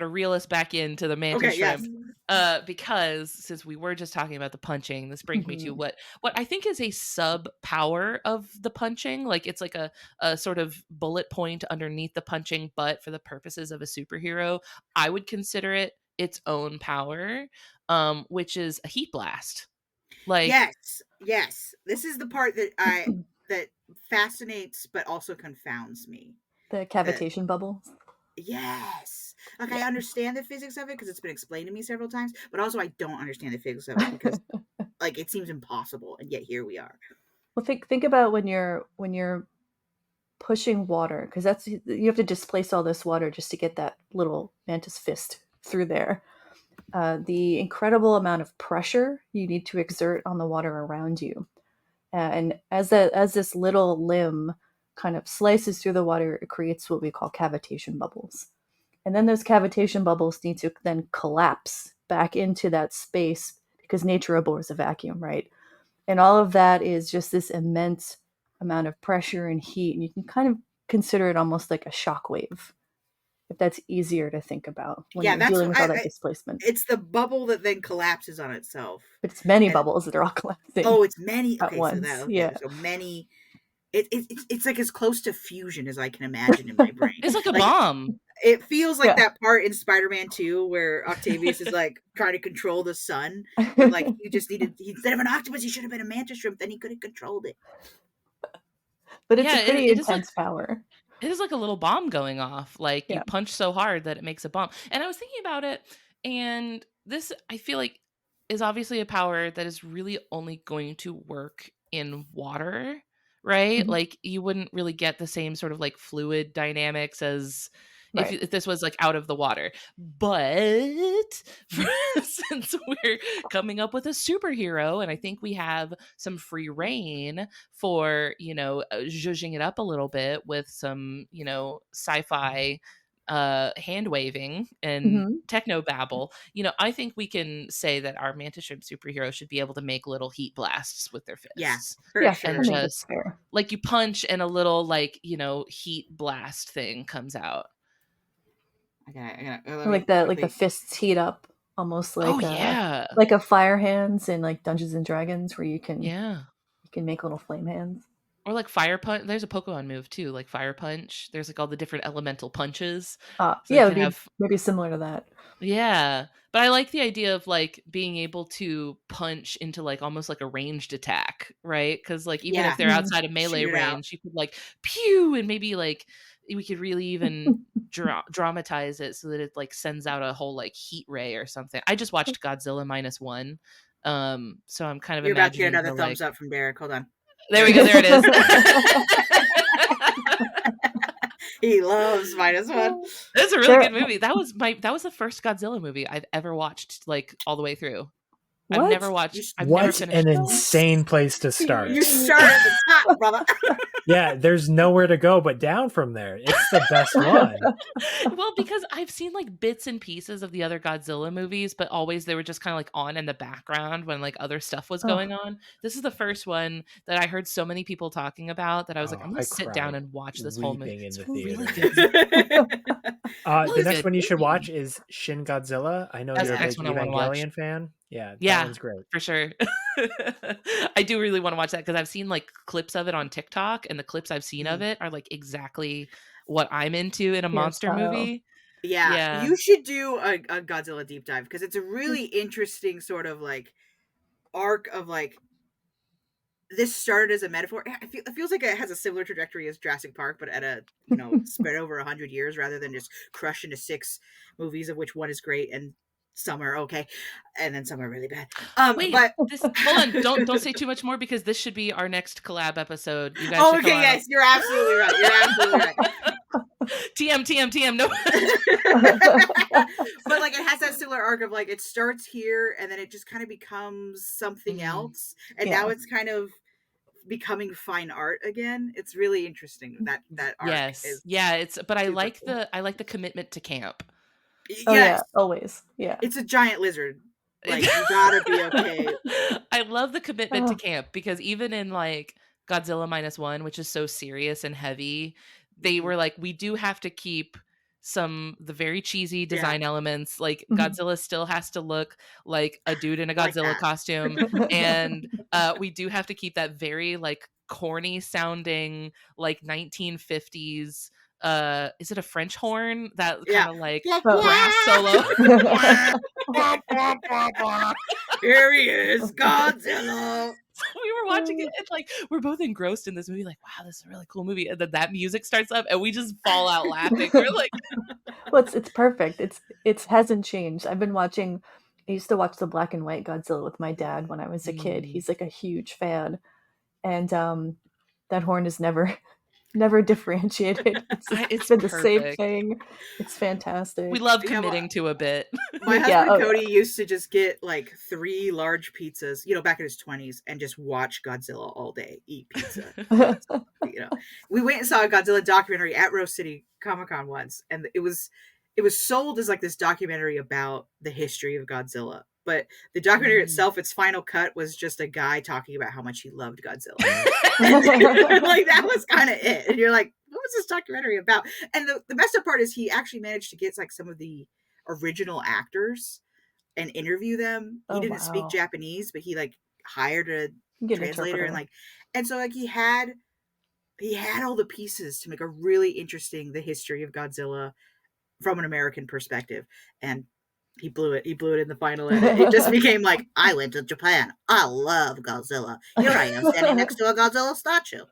reel us back into the mantis shrimp. Yes. Because since we were just talking about the punching, this brings me to what I think is a sub power of the punching. Like it's like a sort of bullet point underneath the punching, but for the purposes of a superhero, I would consider it its own power, which is a heat blast. Like yes, this is the part that that fascinates but also confounds me. The cavitation bubbles. Yes. Like I understand the physics of it because it's been explained to me several times, but also I don't understand the physics of it because like it seems impossible, and yet here we are. Well, think about when you're pushing water, because you have to displace all this water just to get that little mantis fist through there. The incredible amount of pressure you need to exert on the water around you, and as this little limb kind of slices through the water, it creates what we call cavitation bubbles. And then those cavitation bubbles need to then collapse back into that space because nature abhors a vacuum, right? And all of that is just this immense amount of pressure and heat. And you can kind of consider it almost like a shock wave, if that's easier to think about when you're dealing with all that displacement. It's the bubble that then collapses on itself. But it's many bubbles that are all collapsing. Oh, it's many at once. So many. It's like as close to fusion as I can imagine in my brain. It's like a bomb. It feels like that part in Spider-Man 2 where Octavius is like trying to control the sun. And like you just instead of an octopus, he should have been a mantis shrimp. Then he could have controlled it. But it's a pretty intense power. It is like a little bomb going off. Like you punch so hard that it makes a bomb. And I was thinking about it, and this I feel like is obviously a power that is really only going to work in water. Right? Mm-hmm. Like you wouldn't really get the same sort of like fluid dynamics as if this was like out of the water. But since we're coming up with a superhero, and I think we have some free reign for, zhuzhing it up a little bit with some, sci-fi hand waving and techno babble, I think we can say that our mantis shrimp superhero should be able to make little heat blasts with their fists. Yeah, and just like you punch and a little like heat blast thing comes out. Like the fists heat up almost like a fire hands in like Dungeons and Dragons where you can make little flame hands. Or like fire punch. There's a Pokemon move too, like fire punch. There's like all the different elemental punches. So yeah, it would be maybe similar to that. Yeah. But I like the idea of like being able to punch into like almost like a ranged attack, right? Because like even if they're outside of melee range, you could like pew, and maybe like we could really even dramatize it so that it like sends out a whole like heat ray or something. I just watched Godzilla -1. So I'm kind of You're about to get imagining another thumbs up from Derek. Hold on. There we go. There it is. He loves -1. It's a really good movie. That was the first Godzilla movie I've ever watched, like all the way through. What? I've never watched. What an insane place to start. You started at the top, brother. Yeah, there's nowhere to go but down from there. It's the best one. Well, because I've seen like bits and pieces of the other Godzilla movies, but always they were just kind of like on in the background when like other stuff was going on. This is the first one that I heard so many people talking about that I was like, I'm going to sit down and watch this whole movie. In the theater. The next one you should watch is Shin Godzilla. I know you're a big Evangelion fan. Yeah, that one's great. For sure. I do really want to watch that because I've seen like clips of it on TikTok, and the clips I've seen of it are like exactly what I'm into in a monster movie. Yeah, you should do a Godzilla deep dive because it's a really interesting sort of like arc of like this started as a metaphor. It feels like it has a similar trajectory as Jurassic Park, but at a spread over 100 years rather than just crushed into 6 movies, of which one is great and some are okay, and then some are really bad. Wait, but hold on, don't say too much more because this should be our next collab episode. You guys. Oh, okay, yes, you're absolutely right. TM. No. But like it has that similar arc of like it starts here and then it just kind of becomes something else, and now it's kind of becoming fine art again. It's really interesting that arc. Yes, but I like the commitment to camp. Oh, yes. Yeah, always. Yeah. It's a giant lizard. Like, you gotta be okay. I love the commitment to camp because even in like Godzilla -1, which is so serious and heavy, they were like, we do have to keep the very cheesy design elements. Like Godzilla still has to look like a dude in a Godzilla costume. And we do have to keep that very like corny sounding like 1950s is it a French horn that kind of like brass solo? Here he is, Godzilla. So we were watching it and like we're both engrossed in this movie, like, wow, this is a really cool movie. And then that music starts up and we just fall out laughing. We're like, well, it's perfect. It hasn't changed. I used to watch the black and white Godzilla with my dad when I was a kid. He's like a huge fan, and that horn is never differentiated. It's been the same thing. It's fantastic. We love committing to a bit. My husband Cody used to just get like 3 large pizzas, back in his 20s, and just watch Godzilla all day, eat pizza. We went and saw a Godzilla documentary at Rose City Comic-Con once, and it was sold as like this documentary about the history of Godzilla. But the documentary itself, its final cut was just a guy talking about how much he loved Godzilla. Like that was kind of it. And you're like, what was this documentary about? And the messed up part is he actually managed to get like some of the original actors and interview them. He didn't speak Japanese, but he like hired a translator and so like he had all the pieces to make a really interesting the history of Godzilla from an American perspective. And he blew it in the final edit. It just became like, I went to Japan. I love Godzilla. Here I am standing next to a Godzilla statue.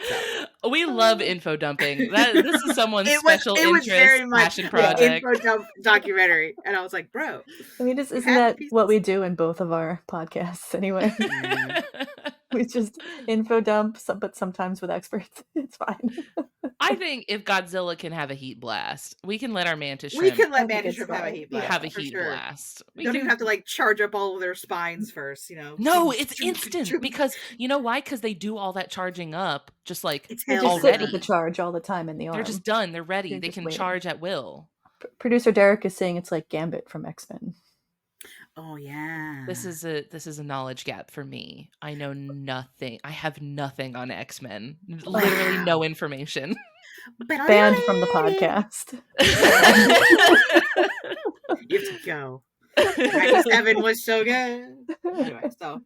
So. We love info dumping. This is someone's special interest, very much passion project. Info dump documentary. And I was like, bro. I mean, isn't that what we do in both of our podcasts anyway? We just info dump, but sometimes with experts. It's fine. I think if Godzilla can have a heat blast, we can let our mantis shrimp. We can let mantis shrimp have a heat blast. Have a heat blast. We don't even have to like charge up all of their spines first, No, it's instant because you know why? Because they do all that charging up just like they just sit with the charge all the time in the arm. They're just done. They're ready. They can charge at will. Producer Derek is saying it's like Gambit from X-Men. Oh yeah. This is a knowledge gap for me. I know nothing. I have nothing on X-Men. Literally no information. Banned from the podcast. You have to go. 97 was so good. Anyway, so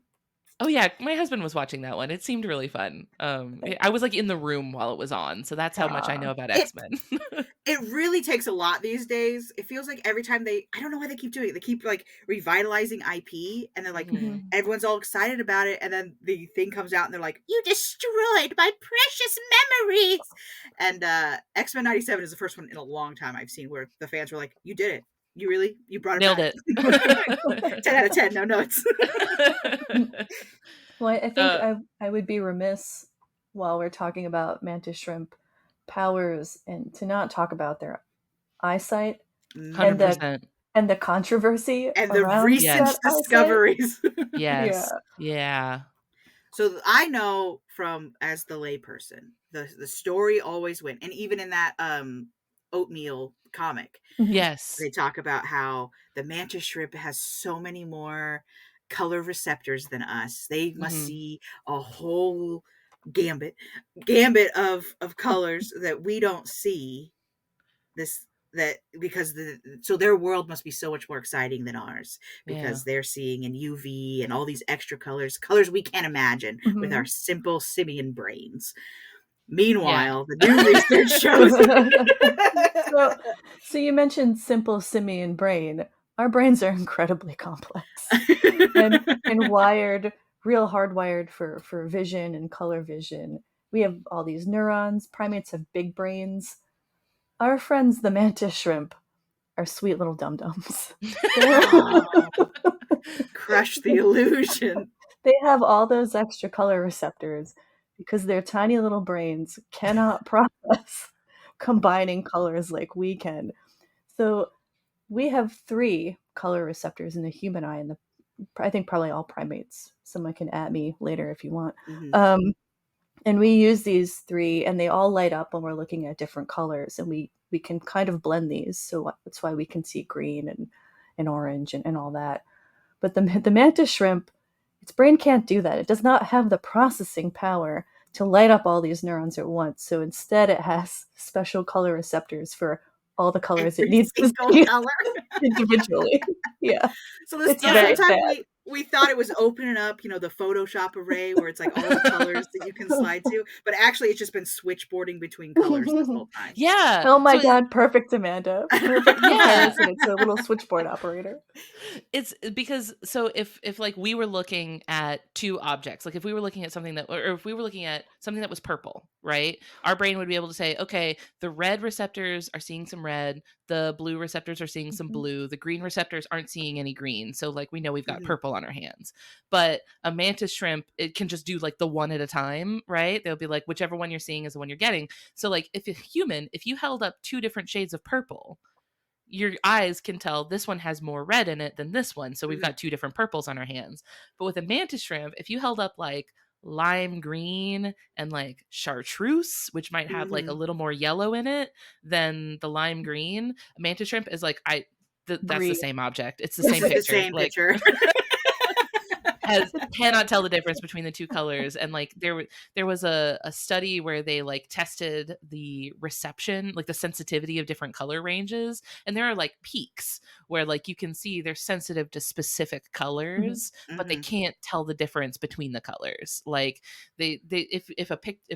Oh yeah, my husband was watching that one. It seemed really fun. I was like in the room while it was on, so that's how much I know about X-Men. It really takes a lot these days. It feels like every time I don't know why they keep doing it. They keep like revitalizing IP, and they're like, everyone's all excited about it, and then the thing comes out, and they're like, "You destroyed my precious memories." And X-Men '97 is the first one in a long time I've seen where the fans were like, "You did it. You brought it Nailed back." it. 10 out of 10, no notes. Well, I think I would be remiss while we're talking about mantis shrimp powers and to not talk about their eyesight 100%. and the controversy and the recent discoveries. Yes. Yeah. So I know from as the layperson, the story always went, and even in that oatmeal comic, yes, they talk about how the mantis shrimp has so many more color receptors than us. They must see a whole gambit of colors that we don't see. So their world must be so much more exciting than ours because they're seeing in UV and all these extra colors we can't imagine with our simple simian brains. Meanwhile, the new research shows. So you mentioned simple simian brain. Our brains are incredibly complex and real hardwired for vision and color vision. We have all these neurons. Primates have big brains. Our friends, the mantis shrimp, are sweet little dum-dums. Crush the illusion. They have all those extra color receptors because their tiny little brains cannot process combining colors like we can. So we have 3 color receptors in the human eye, and I think probably all primates. Someone can at me later if you want. And we use these 3, and they all light up when we're looking at different colors, and we can kind of blend these. So that's why we can see green and orange and all that. But the mantis shrimp, its brain can't do that. It does not have the processing power to light up all these neurons at once. So instead, it has special color receptors for all the colors it needs to see individually. Yeah. So this time we thought it was opening up, the Photoshop array where it's like all the colors that you can slide to, but actually it's just been switchboarding between colors this whole time. Yeah. Oh my God, perfect, Amanda. Perfect comparison. It's a little switchboard operator. It's because if like we were looking at 2 objects, like if we were looking at something or if we were looking at something that was purple, right? Our brain would be able to say, okay, the red receptors are seeing some red, the blue receptors are seeing some blue, the green receptors aren't seeing any green. So like we know we've got purple on our hands. But a mantis shrimp, it can just do like the one at a time, right? They'll be like, whichever one you're seeing is the one you're getting. So like if you held up 2 different shades of purple, your eyes can tell this one has more red in it than this one. So we've got 2 different purples on our hands. But with a mantis shrimp, if you held up like lime green and like chartreuse, which might have like a little more yellow in it than the lime green, a mantis shrimp is like, that's the same object. It's the same picture. The same picture. Cannot tell the difference between the 2 colors. And like there was a study where they like tested the reception, like the sensitivity of different color ranges, and there are like peaks where like you can see they're sensitive to specific colors, but they can't tell the difference between the colors. Like if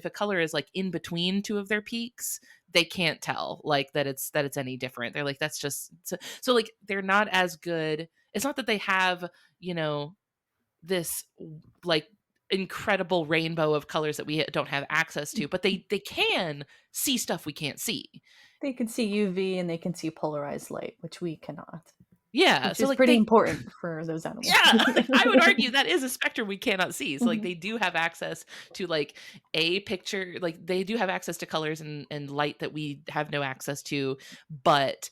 a color is like in between 2 of their peaks, they can't tell like that it's any different. They're like, that's just so like they're not as good. It's not that they have, this like incredible rainbow of colors that we don't have access to, but they can see stuff we can't see. They can see UV and they can see polarized light, which we cannot. Yeah, which is like pretty important for those animals. Yeah, I would argue that is a spectrum we cannot see. So like they do have access to like a picture, like they do have access to colors and light that we have no access to, but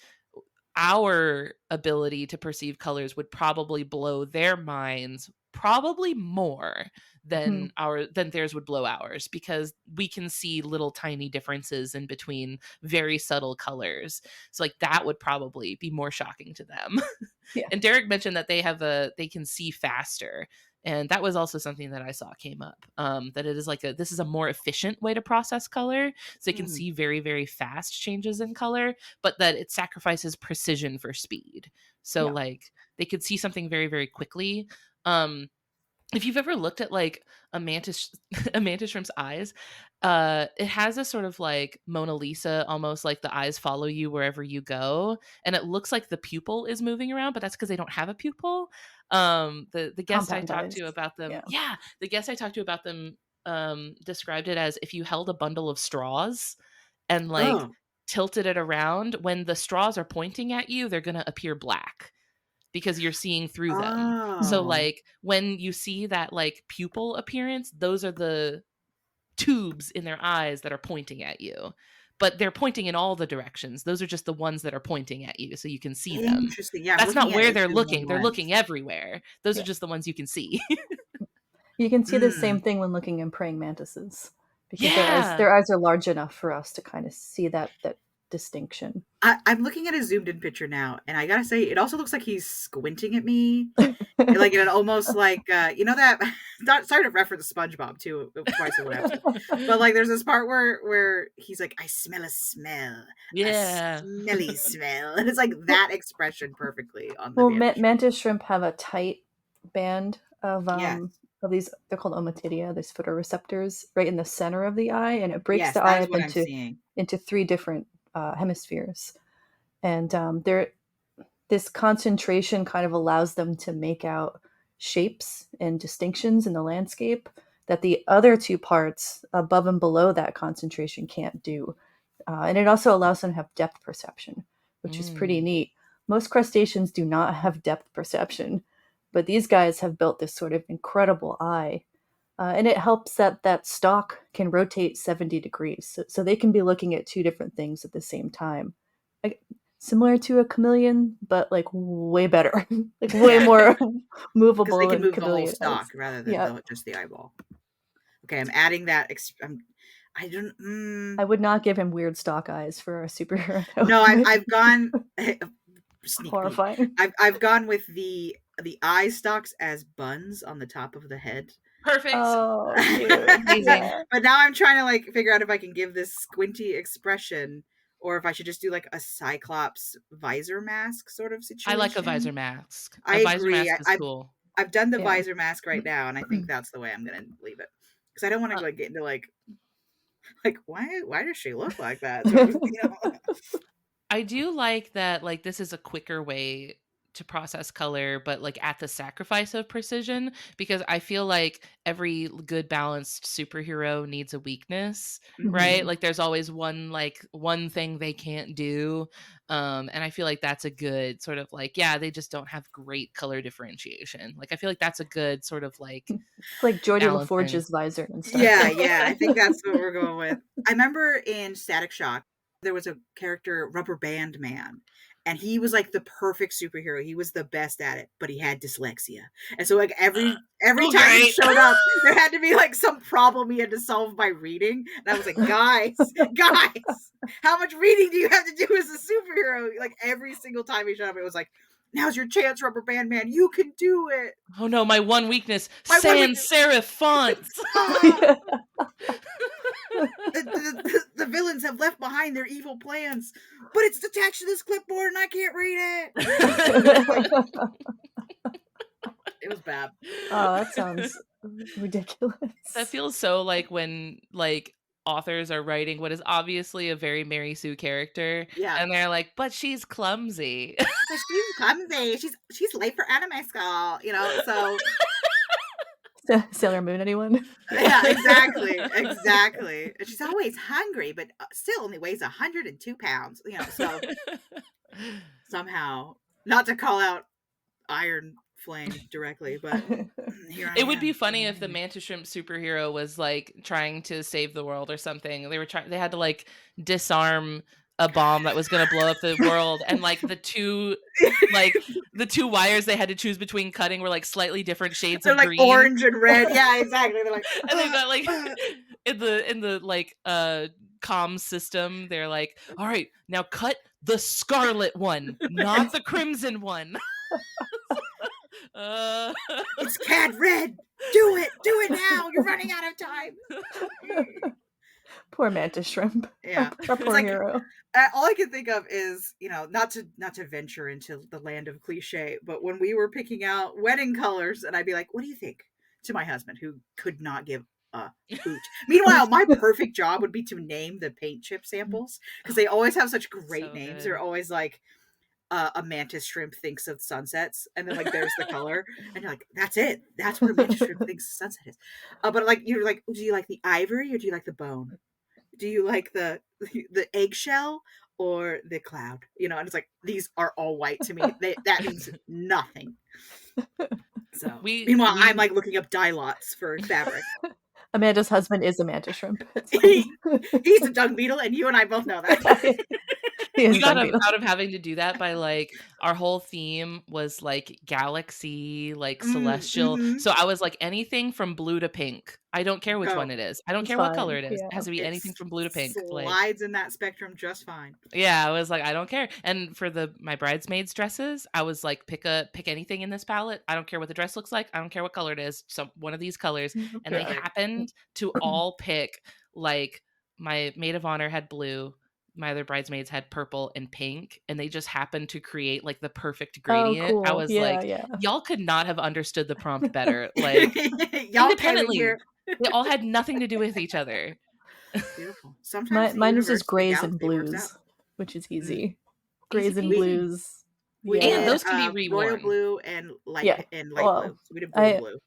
our ability to perceive colors would probably blow their minds probably more than theirs would blow ours, because we can see little tiny differences in between very subtle colors. So like that would probably be more shocking to them. Yeah. And Derek mentioned that they can see faster. And that was also something that I saw came up, that it is like this is a more efficient way to process color. So they can see very, very fast changes in color, but that it sacrifices precision for speed. So like they could see something very, very quickly. if you've ever looked at like a mantis shrimp's eyes, it has a sort of like Mona Lisa, almost like the eyes follow you wherever you go, and it looks like the pupil is moving around, but that's because they don't have a pupil. The guest I talked to about them, the guest I talked to about them described it as if you held a bundle of straws and like tilted it around, when the straws are pointing at you, they're gonna appear black because you're seeing through them. So like when you see that like pupil appearance, those are the tubes in their eyes that are pointing at you. But they're pointing in all the directions. Those are just the ones that are pointing at you so you can see them. Interesting. Yeah, that's not where they're looking. They're looking everywhere. Those are just the ones you can see. You can see the same thing when looking in praying mantises, because their eyes are large enough for us to kind of see that distinction. I'm looking at a zoomed in picture now, and I gotta say, it also looks like he's squinting at me, like in an almost like you know that. Not sorry to reference SpongeBob too twice in one episode, but like there's this part where he's like, "I smell a smell, a smelly smell," and it's like that expression perfectly on the. Well, mantis shrimp have a tight band of these. They're called ommatidia. There's photoreceptors right in the center of the eye, and it breaks the eye up into 3 different hemispheres, and this concentration kind of allows them to make out shapes and distinctions in the landscape that the other 2 parts above and below that concentration can't do, and it also allows them to have depth perception, which is pretty neat. Most crustaceans do not have depth perception, but these guys have built this sort of incredible eye. And it helps that stalk can rotate 70 degrees. So they can be looking at 2 different things at the same time. Like, similar to a chameleon, but like way better. Like way more movable. They can move the whole stalk rather than just the eyeball. Okay, I'm adding that. I would not give him weird stalk eyes for a superhero. No, I've gone... horrifying. I've gone with the eye stalks as buns on the top of the head. Perfect. Oh, amazing. But now I'm trying to like figure out if I can give this squinty expression, or if I should just do like a Cyclops visor mask sort of situation. I like a visor mask. I agree. Visor mask is cool. I've done the visor mask right now, and I think that's the way I'm gonna leave it, because I don't want to like get into like why does she look like that? I do like that. Like, this is a quicker way to process color, but like at the sacrifice of precision, because I feel like every good balanced superhero needs a weakness, right? Like there's always one thing they can't do, and I feel like that's a good sort of like, they just don't have great color differentiation. Like I feel like that's a good sort of like Geordi LaForge's visor and stuff. Yeah, I think that's what we're going with. I remember in Static Shock there was a character, Rubber Band Man, and he was like the perfect superhero. He was the best at it, but he had dyslexia. And so like every time he showed up, there had to be like some problem he had to solve by reading. And I was like, guys, how much reading do you have to do as a superhero? Like every single time he showed up, it was like, now's your chance, Rubber Band Man. You can do it. Oh no, my one weakness, sans serif fonts. The villains have left behind their evil plans, but it's attached to this clipboard and I can't read it. It was bad. Oh, that sounds ridiculous. That feels so like when like authors are writing what is obviously a very Mary Sue character, and they're like, but she's clumsy. She's late for anime school, so Sailor Moon, anyone? Yeah, exactly. And she's always hungry, but still only weighs 102 pounds. So somehow, not to call out Iron Flame directly, but it would be funny if the mantis shrimp superhero was like trying to save the world or something. They had to like disarm a bomb that was going to blow up the world, and like the two wires they had to choose between cutting were like slightly different shades of green, orange and red. Yeah, exactly. They're like, and they got like in the like comm system, they're like, all right, now cut the scarlet one, not the crimson one. It's Cad Red. Do it now. You're running out of time. Poor mantis shrimp. Yeah, our poor hero. All I can think of is, not to venture into the land of cliche, but when we were picking out wedding colors, and I'd be like, "What do you think? to my husband, who could not give a hoot. Meanwhile, my perfect job would be to name the paint chip samples, because they always have such great names. Good. They're always like, a mantis shrimp thinks of sunsets, and then like there's the color, and you're like, that's it. That's what a mantis shrimp thinks the sunset is. But like, you're like, do you like the ivory or do you like the bone? Do you like the eggshell or the cloud? You know, and it's like, these are all white to me. That means nothing. So meanwhile, I'm like looking up dye lots for fabric. Amanda's husband is a mantis shrimp. He's a dung beetle, and you and I both know that. We got out of having to do that by like, our whole theme was like galaxy, like celestial. Mm-hmm. So I was like, anything from blue to pink. I don't care which one it is. I don't care what color it is. Yeah. It has to be anything from blue to pink. Slides in that spectrum just fine. Yeah, I was like, I don't care. And for my bridesmaids dresses, I was like, pick anything in this palette. I don't care what the dress looks like. I don't care what color it is. So one of these colors. And they happened to all pick, like, my maid of honor had blue. My other bridesmaids had purple and pink, and they just happened to create like the perfect gradient. Cool. I was y'all could not have understood the prompt better. Like, y'all independently, they all had nothing to do with each other. Beautiful. Sometimes mine was just grays and blues, which is easy. Grays and blues. And those can be reworn. Royal blue and light blue. So we did blue.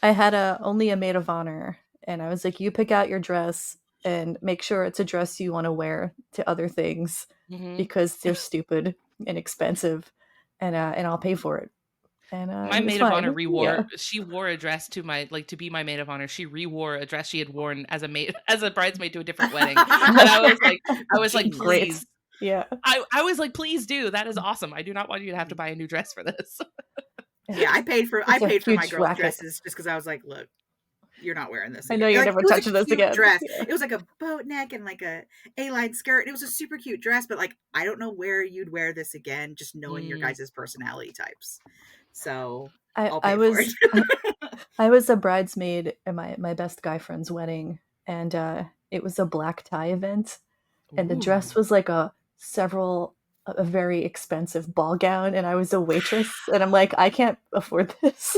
I had only a maid of honor, and I was like, you pick out your dress and make sure it's a dress you want to wear to other things, because they're stupid and expensive, and I'll pay for it. And my maid of honor she wore a dress to be my maid of honor. She re-wore a dress she had worn as a bridesmaid to a different wedding. And I was like, please. Yeah. I was like, please do. That is awesome. I do not want you to have to buy a new dress for this. Yeah, I paid for my girl dresses just because I was like, look, you're not wearing this again. I know you're never touching this again. Dress. Yeah. It was like a boat neck and like a A-line skirt. It was a super cute dress, but like, I don't know where you'd wear this again, just knowing your guys' personality types. So I was a bridesmaid at my best guy friend's wedding, and it was a black tie event, and the dress was like a very expensive ball gown, and I was a waitress, and I'm like, I can't afford this.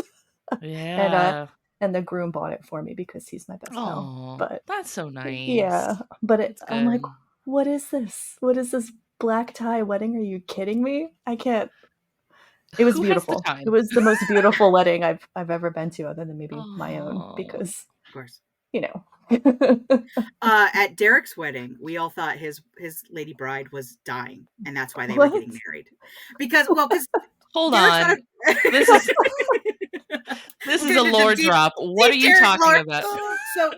Yeah. And the groom bought it for me because he's my best pal. But that's so nice. Yeah, but I'm like, what is this? What is this black tie wedding? Are you kidding me? I can't. It was beautiful. It was the most beautiful wedding I've ever been to, other than maybe my own, because, of course, you know. At Derek's wedding, we all thought his lady bride was dying, and that's why they were getting married. Because hold on, this is a lore drop. What are you talking about? So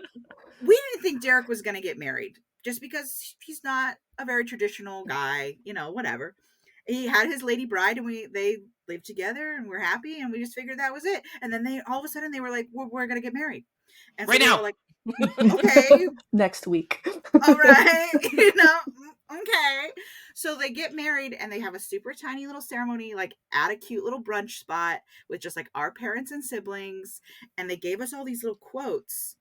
we didn't think Derek was going to get married, just because he's not a very traditional guy, you know, whatever. He had his lady bride, and they lived together, and we're happy, and we just figured that was it. And then all of a sudden they were like, we're going to get married. And right now. Like, okay. Next week. All right. You know, okay. So they get married, and they have a super tiny little ceremony, like at a cute little brunch spot with just like our parents and siblings. And they gave us all these little quotes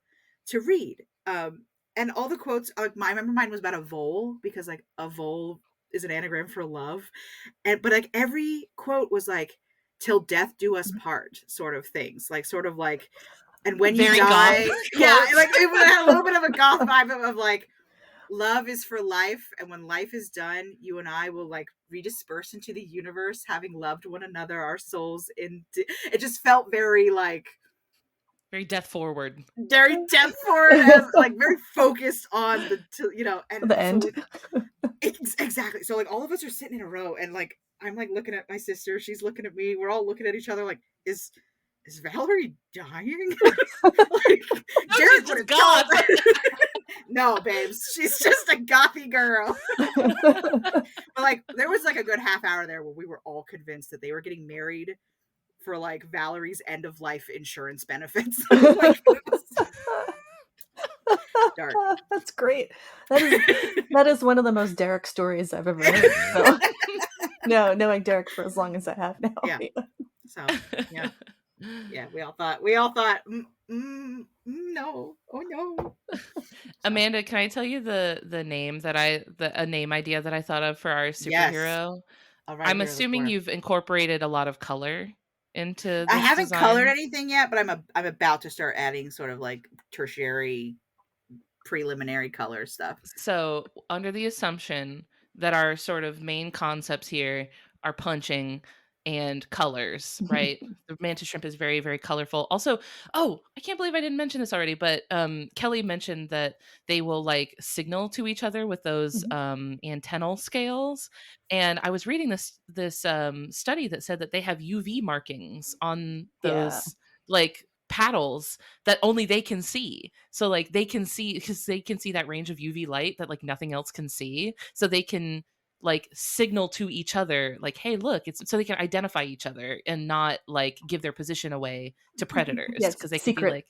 to read. And all the quotes, like, I remember mine was about a vole, because like a vole is an anagram for love. But like every quote was like, till death do us part, sort of things. Like, sort of like, and when you die, like it had a little bit of a goth vibe of like, love is for life, and when life is done, you and I will like redisperse into the universe, having loved one another, our souls it just felt very like very death forward, as, like very focused on the end. Exactly. So like all of us are sitting in a row, and like I'm like looking at my sister, she's looking at me, we're all looking at each other like, is Valerie dying? Like, Derek would have gone. No, babes, she's just a gothy girl. But like there was like a good half hour there where we were all convinced that they were getting married for like Valerie's end of life insurance benefits. Like, dark. That's great. That is one of the most Derek stories I've ever heard. So. No, knowing Derek for as long as I have now. Yeah. So yeah, we all thought, no, oh no. Amanda, can I tell you the name a name idea that I thought of for our superhero? Yes. I'm assuming you've incorporated a lot of color into this I haven't design? colored anything yet, but I'm about to start adding sort of like tertiary preliminary color stuff. So under the assumption that our sort of main concepts here are punching and colors, right? The mantis shrimp is very, very colorful. Also, I can't believe I didn't mention this already, but Kelly mentioned that they will like signal to each other with those antennal scales. And I was reading this study that said that they have UV markings on those like paddles that only they can see. So like they can see, because they can see that range of UV light that like nothing else can see. So they can like signal to each other like, hey, look, it's so they can identify each other and not like give their position away to predators, because they can be like,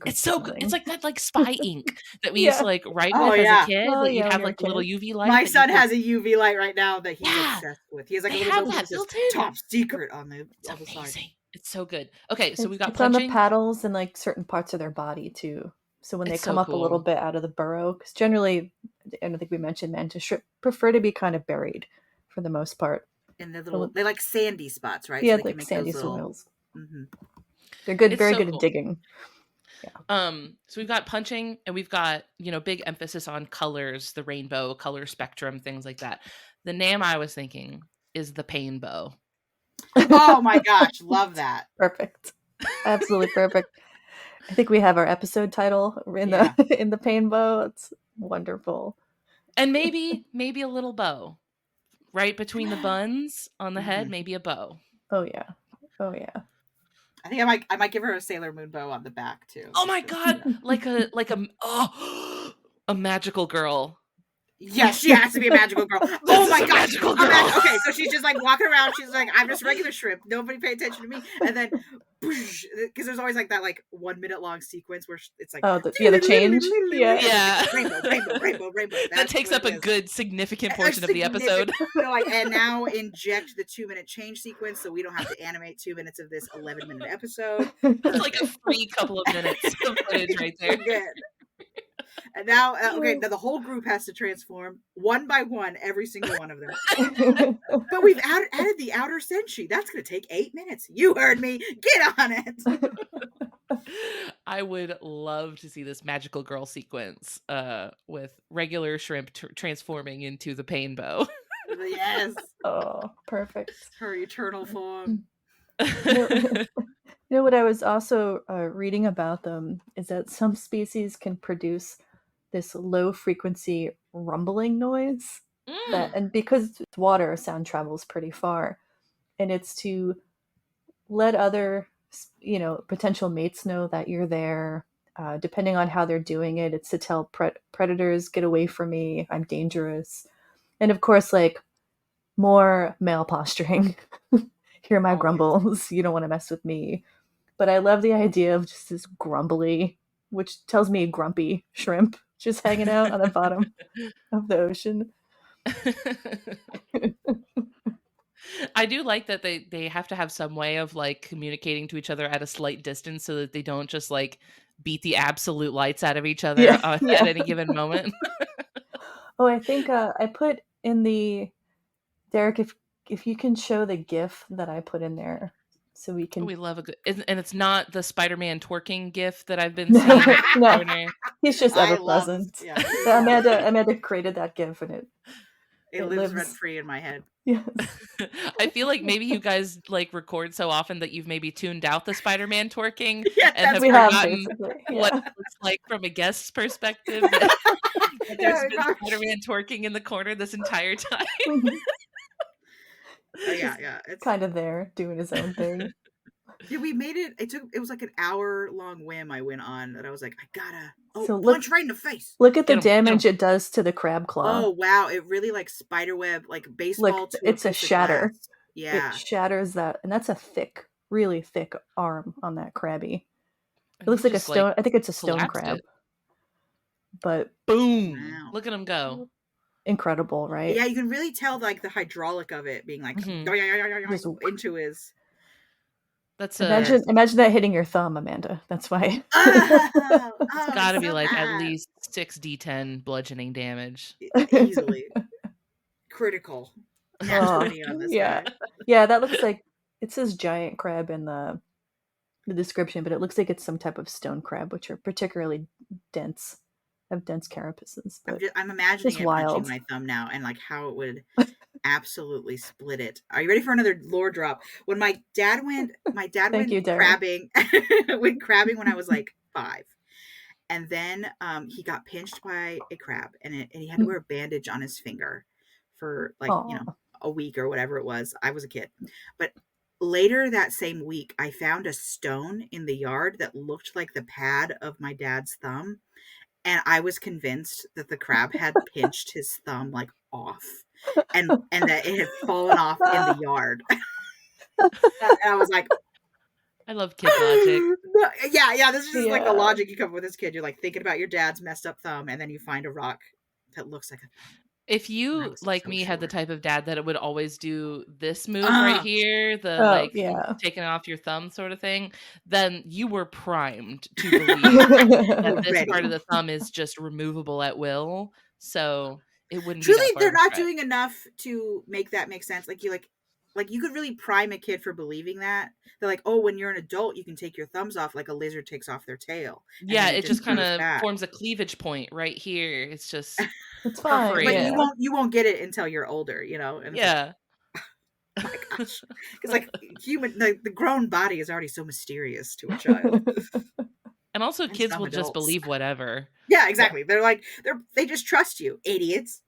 it's so good. It's like that like spy ink that we used to like write with as a kid. That you'd have like a little UV light. My son has a UV light right now that he's obsessed with. He has like a little that top secret on the other side. It's so good. Okay, so we got it's on the paddles and like certain parts of their body too. So when they come up a little bit out of the burrow, because generally, I don't think we mentioned mantis shrimp prefer to be kind of buried for the most part. And they like sandy spots, right? Yeah, so like sandy soils. Mm-hmm. They're good, very good at digging. Yeah. So we've got punching, and we've got, big emphasis on colors, the rainbow color spectrum, things like that. The name I was thinking is the Painbow. Oh my gosh, love that. Perfect. Absolutely perfect. I think we have our episode title in the Painbow. It's wonderful. And maybe a little bow right between the buns on the head, maybe a bow. Oh yeah. I think I might give her a Sailor Moon bow on the back too. Oh my god, like a magical girl. Yes, she has to be a magical girl. Oh my god, magical girl. Okay, so she's just like walking around. She's like, I'm just regular shrimp. Nobody pay attention to me. And then, because there's always like that 1 minute long sequence where it's like, the change. Yeah. Rainbow. That takes up a good significant portion of the episode. And now inject the 2 minute change sequence so we don't have to animate 2 minutes of this 11-minute episode. That's like a free couple of minutes of footage right there. Good. And now, now the whole group has to transform one by one, every single one of them. But we've added the outer senshi. That's going to take 8 minutes. You heard me. Get on it. I would love to see this magical girl sequence with regular shrimp transforming into the Painbow. Yes. Oh, perfect. Her eternal form. You know what I was also reading about them is that some species can produce this low frequency rumbling noise and because it's water, sound travels pretty far, and it's to let other potential mates know that you're there. Depending on how they're doing it, it's to tell predators, get away from me, I'm dangerous. And of course, like, more male posturing. Hear my grumbles, you don't want to mess with me. But I love the idea of just this grumbly, which tells me grumpy shrimp just hanging out on the bottom of the ocean. I do like that they have to have some way of like communicating to each other at a slight distance so that they don't just like beat the absolute lights out of each other at any given moment. Oh, I think I put in the Derek, if you can show the GIF that I put in there. So we can. We love a good, and it's not the Spider-Man twerking GIF that I've been seeing. No, he's just ever present. Amanda created that GIF, and it lives rent free in my head. Yes. I feel like maybe you guys like record so often that you've maybe tuned out the Spider-Man twerking and have forgotten what it looks like from a guest's perspective. There's been Spider-Man twerking in the corner this entire time. Yeah. It's kind of there doing his own thing. Yeah, we made it. It was like an hour-long whim I went on that I was like, I gotta punch right in the face. Look at the damage it does to the crab claw. Oh wow, it really like spiderweb, like baseball. It's a shatter. Glass. Yeah, it shatters that, and that's a really thick arm on that crabby. It looks like a stone. Like, I think it's a stone crab. But boom! Wow. Look at him go. Incredible, right? Yeah, you can really tell like the hydraulic of it being like into his. That's imagine that hitting your thumb, Amanda. That's why. It's got to be like at least 6d10 bludgeoning damage. Easily. Critical. Yeah, that looks like it says giant crab in the description, but it looks like it's some type of stone crab, which are particularly dense, have dense carapaces. But I'm imagining it punching my thumb now, and like how it would absolutely split it. Are you ready for another lore drop? When my dad went crabbing, went crabbing when I was like 5. And then he got pinched by a crab, and he had to wear a bandage on his finger for like, a week or whatever it was. I was a kid. But later that same week, I found a stone in the yard that looked like the pad of my dad's thumb. And I was convinced that the crab had pinched his thumb like off, and that it had fallen off in the yard. And I was like, I love kid logic. Yeah. This is just like the logic you come up with as a kid. You're like thinking about your dad's messed up thumb, and then you find a rock that looks like a. If you, like me, had the type of dad that it would always do this move right here, the taking off your thumb sort of thing, then you were primed to believe that this part of the thumb is just removable at will. So it wouldn't. Truly, they're not doing enough to make that make sense. Like you could really prime a kid for believing that. They're like, oh, when you're an adult, you can take your thumbs off like a lizard takes off their tail. Yeah, it just kind of forms a cleavage point right here. It's just it's fine. But you won't get it until you're older, And yeah. Oh my gosh. Because like the grown body is already so mysterious to a child. And also kids will just believe whatever. Yeah, exactly. They're like, they just trust you, idiots.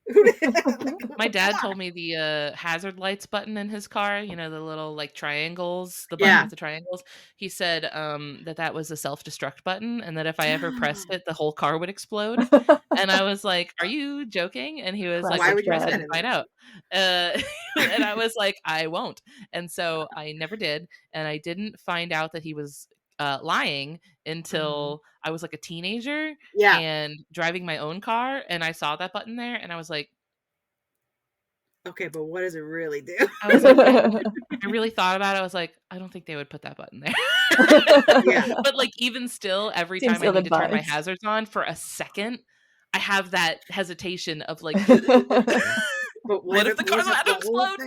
My dad told me the hazard lights button in his car, the little like triangles, the button with the triangles. He said that was a self-destruct button, and that if I ever pressed it, the whole car would explode. And I was like, are you joking? And he was like, why would you press it and find out? And I was like, I won't. And so I never did. And I didn't find out that he was lying until I was like a teenager and driving my own car, and I saw that button there, and I was like, okay, but what does it really do? I was like, I really thought about it. I was like, I don't think they would put that button there. But like, even still, every time I need to turn my hazards on for a second, I have that hesitation of like, but what if the car's about to explode?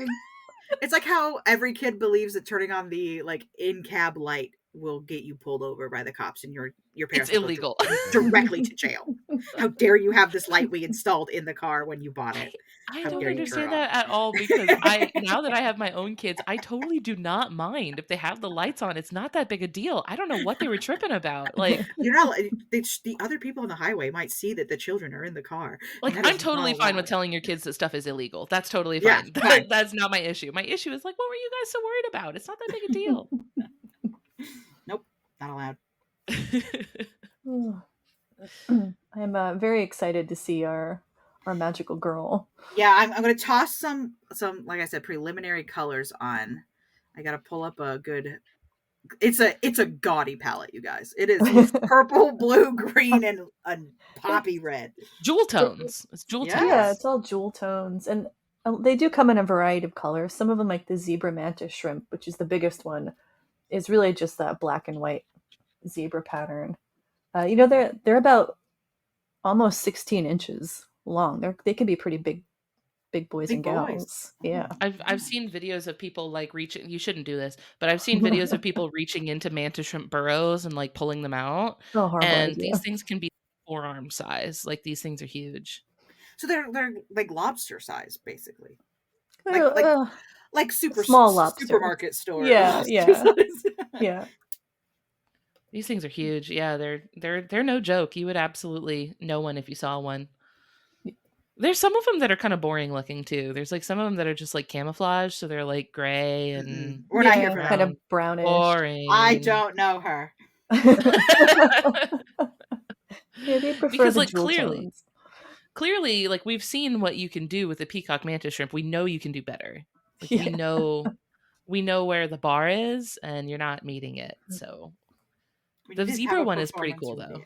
It's like how every kid believes that turning on the like in-cab light will get you pulled over by the cops, and your parents. It's illegal. Directly to jail. How dare you have this light we installed in the car when you bought it? I don't understand that at all, because now that I have my own kids, I totally do not mind if they have the lights on. It's not that big a deal. I don't know what they were tripping about. Like, you're not. The other people on the highway might see that the children are in the car. Like, I'm totally fine with telling your kids that stuff is illegal. That's totally fine. Yeah, that's not my issue. My issue is like, what were you guys so worried about? It's not that big a deal. Nope, not allowed. I'm very excited to see our magical girl. Yeah, I'm going to toss some like I said, preliminary colors on. I got to pull up a good. It's a gaudy palette, you guys. It's purple, blue, green, and poppy red. Jewel tones. It's jewel tones. Yeah, it's all jewel tones, and they do come in a variety of colors. Some of them, like the zebra mantis shrimp, which is the biggest one, is really just that black and white zebra pattern. They're about almost 16 inches long. They can be pretty big boys and gals. Yeah. I've seen videos of people like reaching. You shouldn't do this, but I've seen videos of people reaching into mantis shrimp burrows and like pulling them out. Oh, horrible and idea. These things can be forearm size. Like, these things are huge. So they're like lobster size, basically. Like super small lobster supermarket store. Yeah. Yeah. These things are huge. Yeah, they're no joke. You would absolutely know one if you saw one. There's some of them that are kind of boring looking too. There's like some of them that are just like camouflage, so they're like gray and we're not here for kind of brownish. Boring. I don't know her. Yeah, they prefer because the like tones. clearly, like, we've seen what you can do with the peacock mantis shrimp. We know you can do better. Like, we know where the bar is, and you're not meeting it. So the zebra one is pretty cool, though.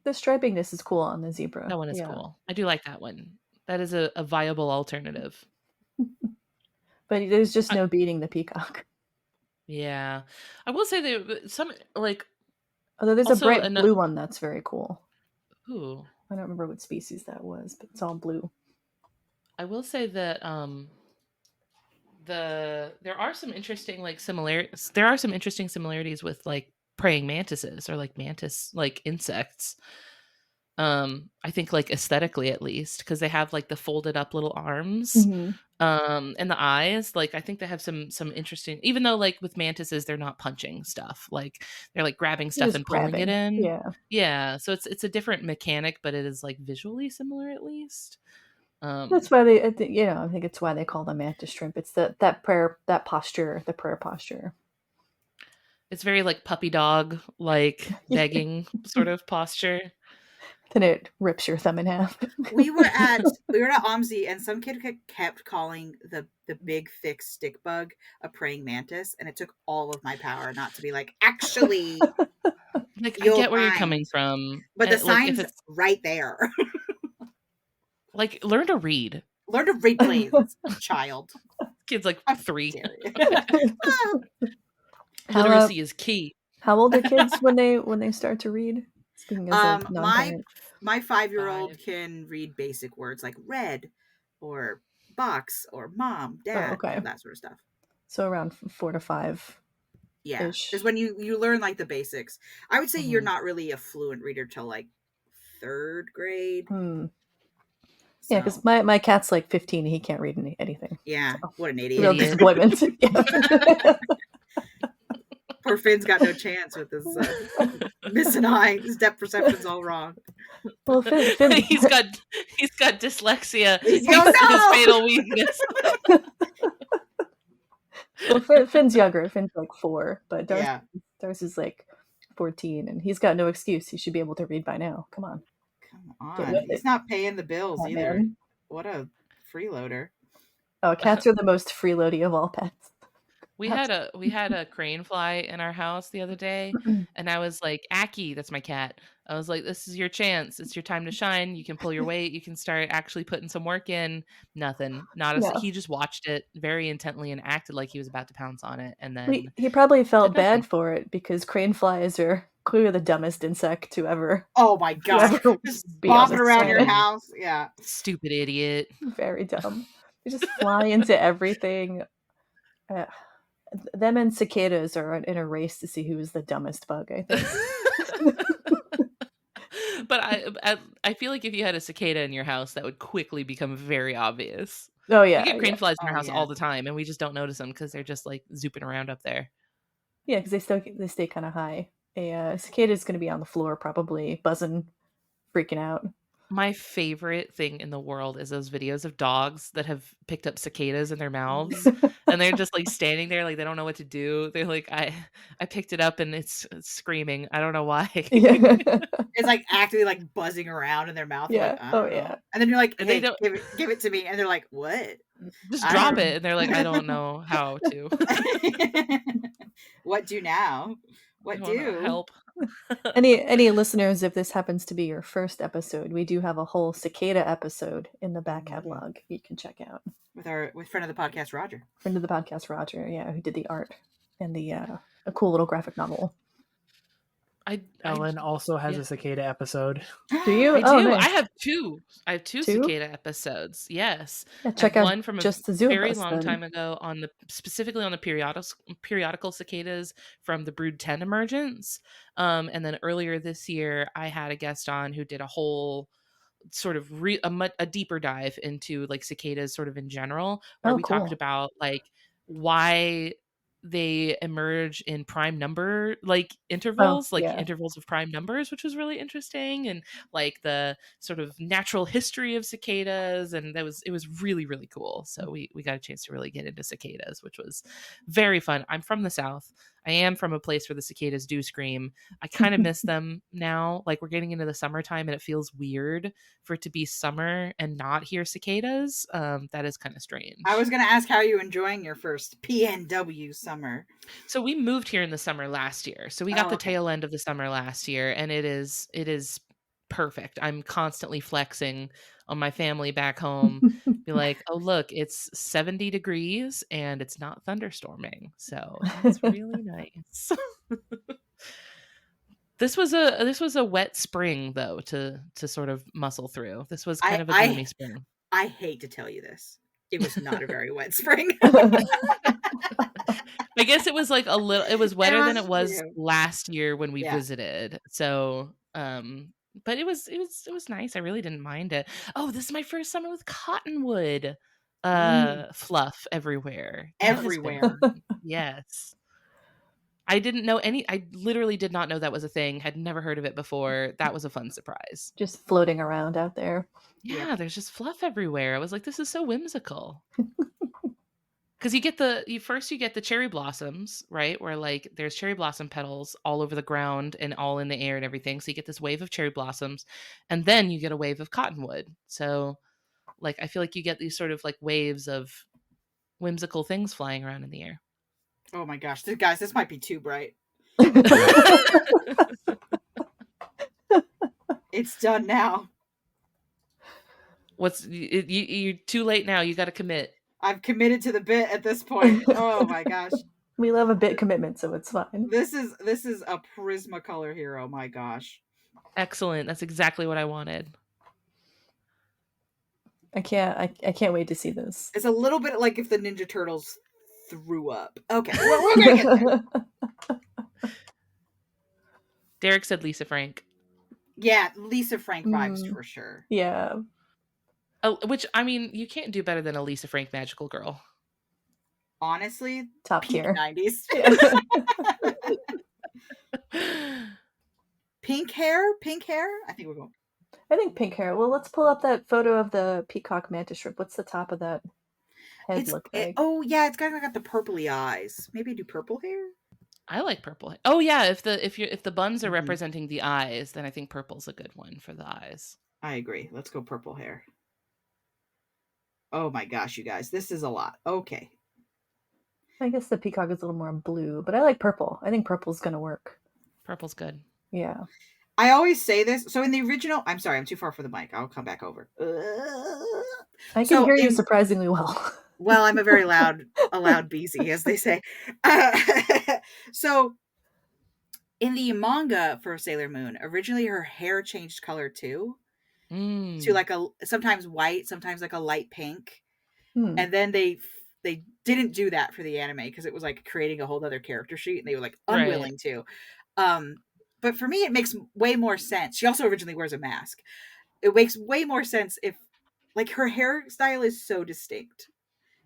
The stripingness is cool on the zebra. That one is cool. I do like that one. That is a viable alternative. But there's just no beating the peacock. Yeah. I will say that some, like... Although there's a bright blue one that's very cool. Ooh. I don't remember what species that was, but it's all blue. I will say that there are some interesting like similarities with like praying mantises or like mantis like insects. I think like aesthetically at least, because they have like the folded up little arms. And the eyes, like I think they have some interesting, even though like with mantises they're not punching stuff, like they're like grabbing stuff and pulling it in. Yeah, so it's a different mechanic, but it is like visually similar at least. That's why I think it's why they call them mantis shrimp. It's that prayer posture. It's very like puppy dog like begging sort of posture. Then it rips your thumb in half. we were at OMSI, and some kid kept calling the big thick stick bug a praying mantis, and it took all of my power not to be like, actually, like I get where you're coming from, but the sign's like, right there. Like, learn to read. Learn to read, please, child. Kid's like 3. Literacy is key. How old are kids when they start to read? Speaking as a my 5-year-old can read basic words like red or box or mom, dad, that sort of stuff. So around 4 to 5. Yeah, is when you learn like the basics. I would say you're not really a fluent reader till like 3rd grade. So. Yeah, because my cat's like 15 and he can't read anything. Yeah, so. What an idiot. Real disappointment. Poor Finn's got no chance with his missing eye. His depth perception's all wrong. Well, Finn he's got dyslexia. His fatal weakness. Well, Finn's younger. Finn's like 4, but Darce is like 14, and he's got no excuse. He should be able to read by now. Come on. He's not paying the bills either. Man. What a freeloader. Oh, cats are the most freeloady of all pets. We had a crane fly in our house the other day, and I was like, Aki, that's my cat. I was like, this is your chance. It's your time to shine. You can pull your weight. You can start actually putting some work in. Nothing. He just watched it very intently and acted like he was about to pounce on it. And then he probably felt bad for it, because crane flies are clearly the dumbest insect to ever. Oh my god! Just bopping around your house. Yeah. Stupid idiot. Very dumb. They just fly into everything. Them and cicadas are in a race to see who is the dumbest bug, I think. But I feel like if you had a cicada in your house, that would quickly become very obvious. Oh yeah, we get crane flies in our house all the time, and we just don't notice them because they're just like zooping around up there. Yeah, because they stay kind of high. A cicada is going to be on the floor, probably buzzing, freaking out. My favorite thing in the world is those videos of dogs that have picked up cicadas in their mouths, and they're just like standing there like they don't know what to do. They're like, I picked it up and it's screaming. I don't know why. It's like actively like buzzing around in their mouth. Yeah. Like, yeah. And then you're like, hey, give it to me. And they're like, what? Just drop it. And they're like, I don't know how to. What do now? What do? Help. Any listeners, if this happens to be your first episode, we do have a whole cicada episode in the back catalog you can check out with friend of the podcast Roger, who did the art and the a cool little graphic novel. Ellen also has a cicada episode. Do you? I do. Nice. I have two cicada episodes. Yes. Yeah, check out one from just a very long time ago specifically on the periodical cicadas from the Brood 10 emergence. And then earlier this year, I had a guest on who did a whole sort of a deeper dive into like cicadas sort of in general, where we talked about like why they emerge in prime number like intervals, intervals of prime numbers, which was really interesting, and like the sort of natural history of cicadas, and it was really, really cool. So we got a chance to really get into cicadas, which was very fun. I'm from the South. I am from a place where the cicadas do scream. I kind of miss them now. Like we're getting into the summertime and it feels weird for it to be summer and not hear cicadas. That is kind of strange. I was going to ask, how are you enjoying your first PNW summer? So we moved here in the summer last year. So we got the tail end of the summer last year, and it is perfect. I'm constantly flexing on my family back home. Be like, oh look, it's 70 degrees and it's not thunderstorming, so it's really nice. This was a wet spring though to sort of muscle through. This was kind of a gloomy spring. I hate to tell you this, It was not a very wet spring. I guess it was like it was wetter than it was last year when we visited. So, but it was nice. I really didn't mind it. Oh, this is my first summer with cottonwood fluff everywhere. Everywhere. Yes. I didn't know I literally did not know that was a thing. Had never heard of it before. That was a fun surprise. Just floating around out there. Yeah, there's just fluff everywhere. I was like, this is so whimsical. Because you get the cherry blossoms, right? Where like there's cherry blossom petals all over the ground and all in the air and everything. So you get this wave of cherry blossoms, and then you get a wave of cottonwood. So like I feel like you get these sort of like waves of whimsical things flying around in the air. Oh my gosh, guys, this might be too bright. It's done now. You're too late now. You got to commit. I've committed to the bit at this point. Oh my gosh. We love a bit commitment, so it's fine. This is a Prismacolor hero. My gosh. Excellent. That's exactly what I wanted. I can't wait to see this. It's a little bit like if the Ninja Turtles threw up. Okay, we're gonna get there. Derek said Lisa Frank. Yeah, Lisa Frank vibes for sure. Yeah. Oh, which, I mean, you can't do better than a Lisa Frank magical girl. Honestly, top tier 90s. Pink hair. I think pink hair. Well, let's pull up that photo of the peacock mantis shrimp. What's the top of that head look like? Oh yeah, it's kind of got the purpley eyes. Maybe do purple hair. I like purple. Oh yeah, if the buns are representing the eyes, then I think purple's a good one for the eyes. I agree. Let's go purple hair. Oh my gosh, you guys, this is a lot. Okay. I guess the peacock is a little more blue, but I like purple. I think purple's gonna work. Purple's good. Yeah. I always say this. So in the original, I'm sorry, I'm too far for the mic. I'll come back over. I can hear you surprisingly well. Well, I'm a very loud beezy, as they say. So in the manga for Sailor Moon, originally her hair changed color too. To like sometimes white, sometimes like a light pink. And then they didn't do that for the anime because it was like creating a whole other character sheet and they were like unwilling to. But for me, it makes way more sense. She also originally wears a mask. It makes way more sense if like her hairstyle is so distinct.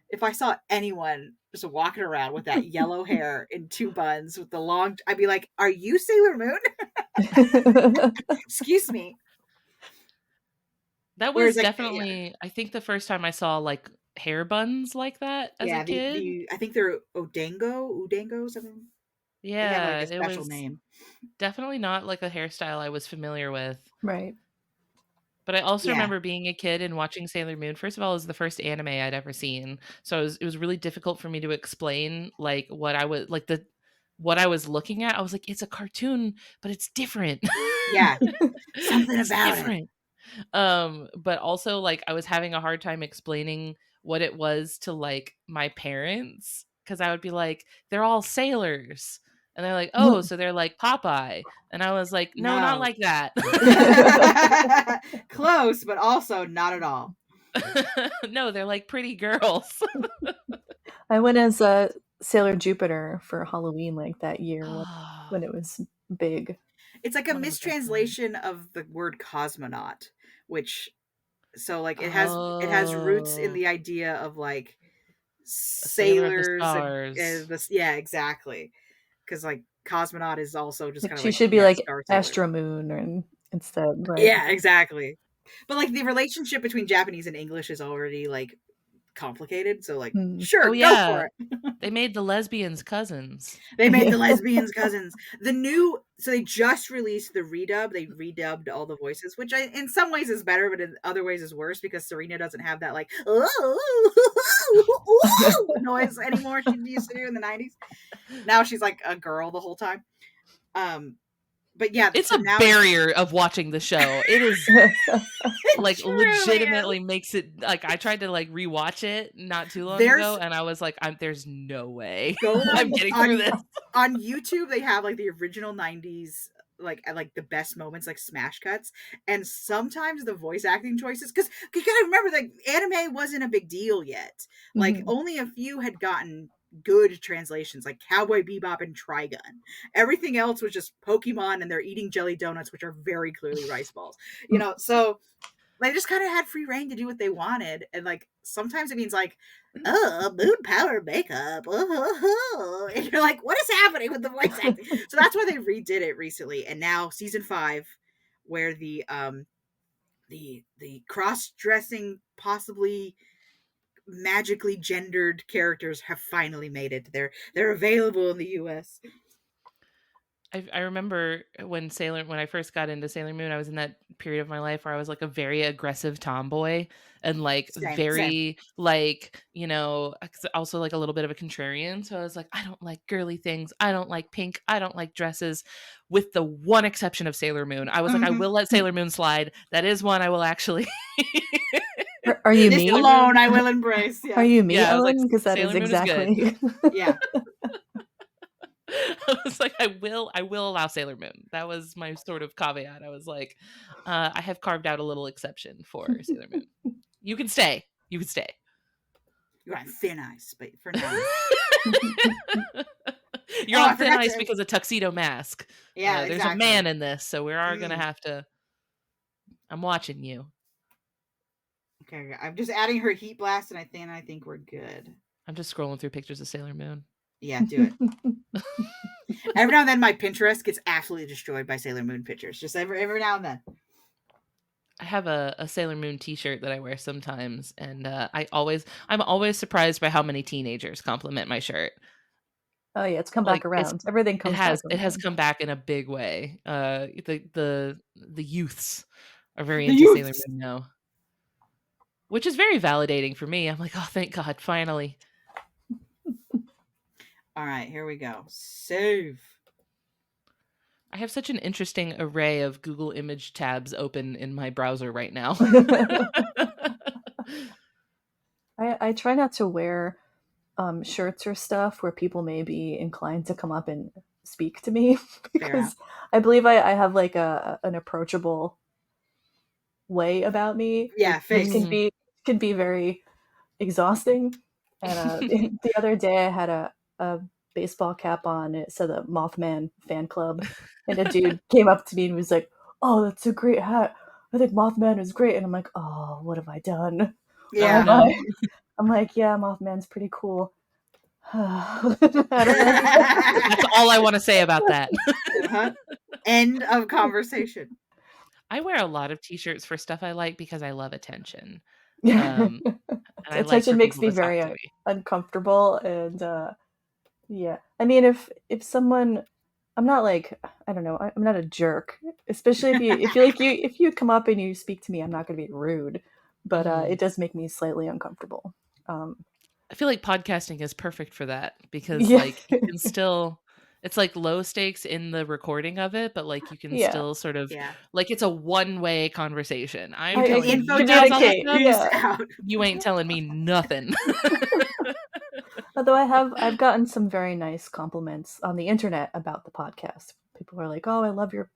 If I saw anyone just walking around with that yellow hair in two buns with the long, I'd be like, are you Sailor Moon? Excuse me. That was definitely, I think the first time I saw like hair buns like that as a kid. I think they're Udango, something. Yeah, they have like a special name. Definitely not like a hairstyle I was familiar with. Right. But I also remember being a kid and watching Sailor Moon. First of all, it was the first anime I'd ever seen, so it was really difficult for me to explain like what I was looking at. I was like, it's a cartoon, but it's different. Yeah, something about different. But also like I was having a hard time explaining what it was to like my parents because I would be like, they're all sailors. And they're like, oh, so they're like Popeye. And I was like, no, not like that. Close, but also not at all. No, they're like pretty girls. I went as Sailor Jupiter for Halloween like that year when it was big. It's like a mistranslation of the word cosmonaut, which so like it has roots in the idea of like sailors and this, yeah, exactly. Because like cosmonaut is also just kind of she should be like Astro Moon instead, right? Yeah, exactly. But like the relationship between Japanese and English is already like complicated, so like sure, go for it. They made the lesbians cousins. The lesbians cousins. So they just released the redub. They redubbed all the voices, which in some ways is better, but in other ways is worse because Serena doesn't have that like noise anymore she used to do in the 90s. Now she's like a girl the whole time. But yeah, it's a barrier of watching the show. It is like legitimately makes it like I tried to like rewatch it not too long ago, and I was like, "There's no way I'm getting through this." On YouTube, they have like the original 90s like at like the best moments, like smash cuts, and sometimes the voice acting choices, because you gotta remember that anime wasn't a big deal yet. Like only a few had gotten good translations, like Cowboy Bebop and Trigun. Everything else was just Pokemon, and they're eating jelly donuts, which are very clearly rice balls. You know, so they just kind of had free reign to do what they wanted, and like sometimes it means like, oh, moon power makeup, and you're like, what is happening with the voice acting? So that's why they redid it recently, and now season 5, where the cross-dressing, possibly magically gendered characters have finally made it. They're available in the US. I remember when I first got into Sailor Moon, I was in that period of my life where I was like a very aggressive tomboy and like same. Like, you know, also like a little bit of a contrarian. So I was like, I don't like girly things. I don't like pink. I don't like dresses, with the one exception of Sailor Moon. I was like, I will let Sailor Moon slide. That is one I will actually. Are you me? Alone, I will embrace. Yeah. Are you me, Ellen? Because that Sailor is exactly. Moon is good. Yeah. I was like, I will allow Sailor Moon. That was my sort of caveat. I was like, I have carved out a little exception for Sailor Moon. You can stay. You're on thin ice, but for now. You're on thin ice because of Tuxedo Mask. Yeah, there's a man in this, so we are going to have to... I'm watching you. Okay, I'm just adding her heat blast, and I think we're good. I'm just scrolling through pictures of Sailor Moon. Yeah, do it. Every now and then my Pinterest gets absolutely destroyed by Sailor Moon pictures. Just every now and then. I have a Sailor Moon t-shirt that I wear sometimes, and I'm always surprised by how many teenagers compliment my shirt. Oh yeah, it's come back around. Everything comes back around. It has come back in a big way. The youths are very into Sailor Moon now, which is very validating for me. I'm like, oh, thank God, finally. All right, here we go. Save. I have such an interesting array of Google image tabs open in my browser right now. I try not to wear shirts or stuff where people may be inclined to come up and speak to me, because I believe I have like an approachable way about me. Yeah, face can be very exhausting. And the other day I had a baseball cap on. It said the Mothman fan club, and a dude came up to me and was like, "Oh, that's a great hat. I think Mothman is great." And I'm like, "Oh, what have I done?" Yeah. I'm like, "Yeah, Mothman's pretty cool." That's all I want to say about that. End of conversation. I wear a lot of t-shirts for stuff I like because I love attention. Attention makes me very uncomfortable, and yeah. I mean, if someone, I'm not like, I don't know, I'm not a jerk. Especially if you come up and you speak to me, I'm not going to be rude, but it does make me slightly uncomfortable. I feel like podcasting is perfect for that, because like you can still, it's like low stakes in the recording of it, but like you can still sort of like it's a one-way conversation. I'm telling you, you ain't telling me nothing. Although I've gotten some very nice compliments on the internet about the podcast. People are like, "Oh, I love your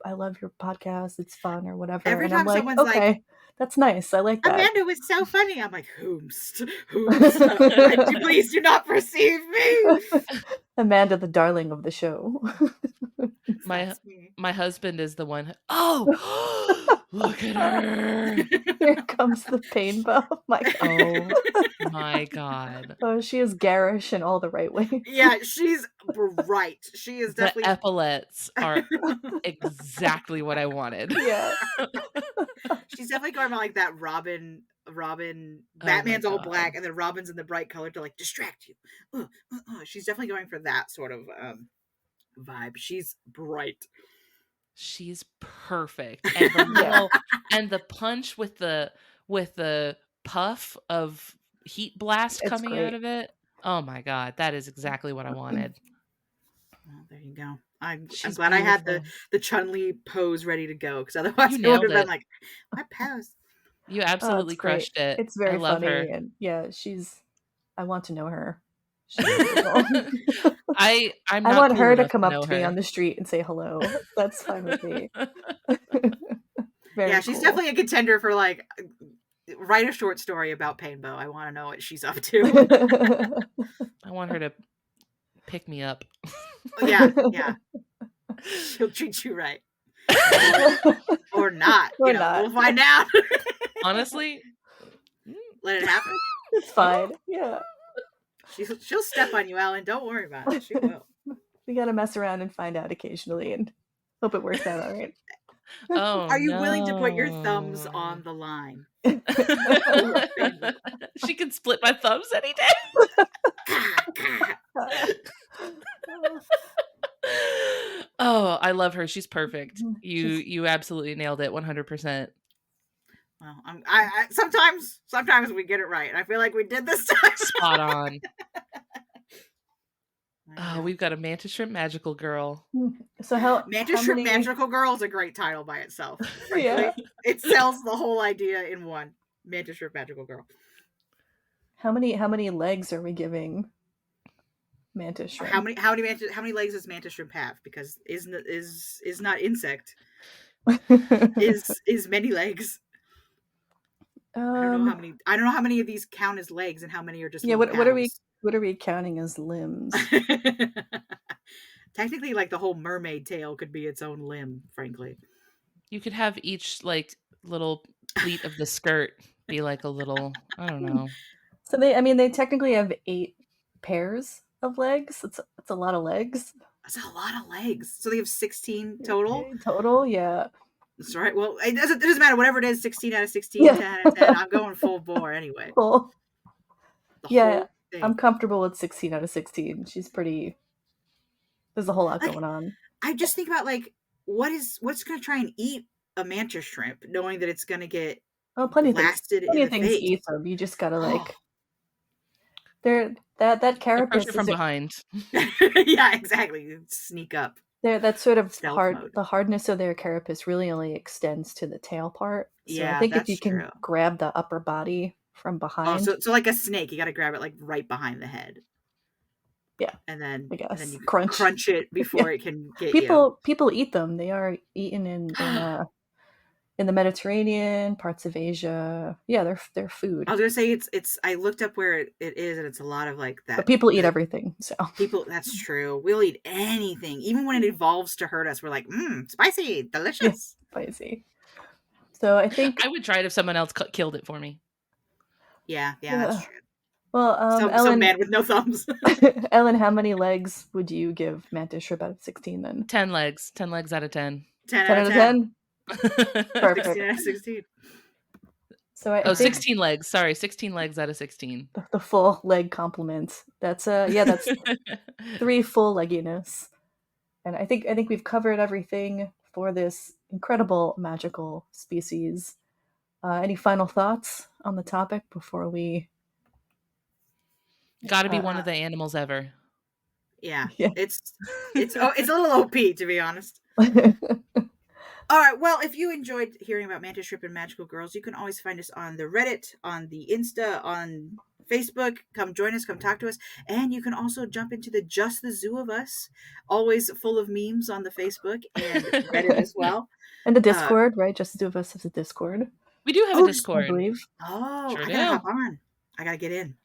podcast. It's fun," or whatever. Every time someone's okay, like, that's nice. I like that. Amanda was so funny. I'm like, whomst? Please do not perceive me. Amanda, the darling of the show. My husband is the one. Oh, look at her! Here comes the Painbow. My God! Oh, she is garish in all the right ways. Yeah, she's bright. She is definitely. The epaulets are exactly what I wanted. Yeah. She's definitely going about like that Robin. Batman's all black, and then Robin's in the bright color to like distract you. She's definitely going for that sort of vibe. She's bright. She's perfect, and the little and the punch with the puff of heat blast coming out of it. Oh my God, that is exactly what I wanted. Well, there you go. I'm glad I had the Chun-Li pose ready to go, because otherwise I would have been like, my pose. You absolutely crushed it. It's very funny, her. And yeah, I want to know her. I'm not I want cool her to enough come to up know to me her. on the street and say hello. That's fine with me. Yeah, she's definitely a contender for like write a short story about Painbow. I want to know what she's up to. I want her to pick me up. Yeah. She'll treat you right. Or not. Or not. We'll find out. Honestly, let it happen. It's fine. Yeah. She'll step on you, Ellen. Don't worry about it. She will. We gotta mess around and find out occasionally and hope it works out all right. Oh, are you willing to put your thumbs on the line? She can split my thumbs any day. Oh, I love her. She's perfect. You absolutely nailed it 100%. Well, I sometimes we get it right. I feel like we did this time. Spot on. Oh, we've got a Mantis Shrimp Magical Girl. So Mantis Shrimp Magical Girl is a great title by itself. Yeah. It sells the whole idea in one. Mantis Shrimp Magical Girl. How many legs are we giving Mantis Shrimp? How many legs does Mantis Shrimp have? Because is not insect. is many legs. I don't know how many of these count as legs and how many are just what are we counting as limbs? Technically, like the whole mermaid tail could be its own limb, frankly. You could have each like little pleat of the skirt be like a little, I don't know. So they technically have 8 pairs of legs. It's a lot of legs. That's a lot of legs. So they have 16 total? Total, yeah. That's right. Well, it doesn't matter. Whatever it is, 16 out of 16, 10 out of 10. I'm going full bore anyway. Cool. Yeah, I'm comfortable with 16 out of 16. She's pretty... There's a whole lot going on. I just think about, like, what's going to try and eat a mantis shrimp, knowing that it's going to get plenty blasted of things eat them. You just gotta, like... That carapace from behind. Yeah, exactly. You sneak up. That sort of the hardness of their carapace really only extends to the tail part. So I think if you can grab the upper body from behind. So like a snake, you got to grab it like right behind the head. Yeah, and then you crunch it before it can get People eat them. They are eaten in the Mediterranean, parts of Asia. Yeah, they're food. I was gonna say it's. I looked up where it is, and it's a lot of like that. But people eat everything, so that's true. We'll eat anything, even when it evolves to hurt us. We're like, spicy, delicious, spicy. So I think I would try it if someone else killed it for me. Yeah, that's true. Well, Ellen, some man with no thumbs. Ellen, how many legs would you give Mantis Shrimp out of 16 then? 10 legs. 10 legs out of 10. 10 out of 10. Perfect. 16 out of 16. So I think 16 legs. Sorry, 16 legs out of 16. The full leg complement. That's that's 3 full legginess. And I think we've covered everything for this incredible magical species. Any final thoughts on the topic before we? Got to be one of the animals ever. Yeah. It's a little OP, to be honest. All right. Well, if you enjoyed hearing about Mantis Shrimp and Magical Girls, you can always find us on the Reddit, on the Insta, on Facebook. Come join us. Come talk to us. And you can also jump into the Just the Zoo of Us, always full of memes on the Facebook and Reddit as well. And the Discord, right? Just the Zoo of Us has a Discord. We do have a Discord. I believe. Oh, sure I gotta hop on. I gotta get in.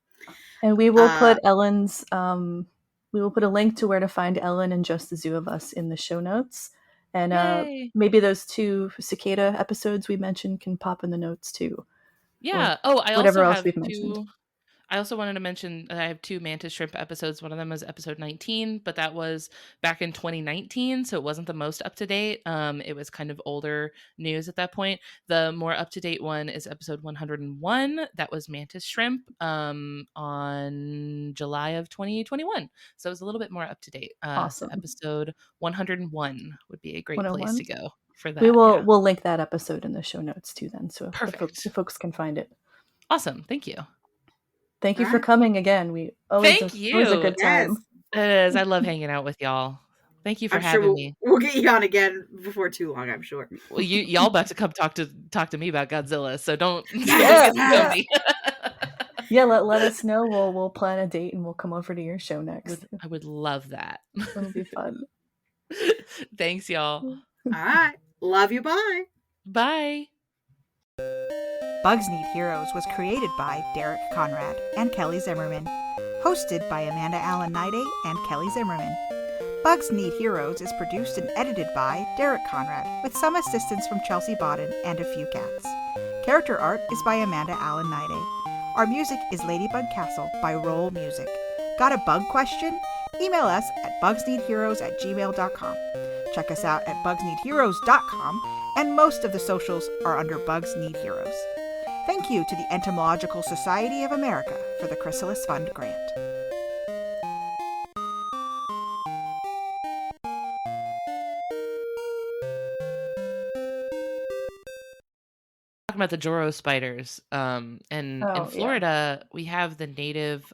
And we will put Ellen's. We will put a link to where to find Ellen and Just the Zoo of Us in the show notes. And maybe those 2 cicada episodes we mentioned can pop in the notes too. Yeah. Whatever else we've mentioned. I also wanted to mention that I have 2 Mantis Shrimp episodes. One of them was episode 19, but that was back in 2019, so it wasn't the most up to date. It was kind of older news at that point. The more up to date one is episode 101. That was Mantis Shrimp on July of 2021. So it was a little bit more up to date. Awesome. So episode 101 would be a great place to go for that. We'll link that episode in the show notes too then, so the folks can find it. Awesome. Thank you. Thank you for coming again. We always a good time. It is. I love hanging out with y'all. Thank you for having me. We'll get you on again before too long, I'm sure. Well, y'all about to come talk to me about Godzilla, so don't. Yeah. Yeah, let us know. We'll plan a date and we'll come over to your show next. I would love that. It'll be fun. Thanks, y'all. All right. Love you. Bye. Bye. Bugs Need Heroes was created by Derek Conrad and Kelly Zimmerman. Hosted by Amanda Niday and Kelly Zimmerman. Bugs Need Heroes is produced and edited by Derek Conrad, with some assistance from Chelsey Bawden and a few cats. Character art is by Amanda Niday. Our music is Ladybug Castle by Rolemusic. Got a bug question? Email us at bugsneedheroes@gmail.com. Check us out at bugsneedheroes.com, and most of the socials are under Bugs Need Heroes. Thank you to the Entomological Society of America for the Chrysalis Fund grant. About the Joro spiders. In Florida, we have the native,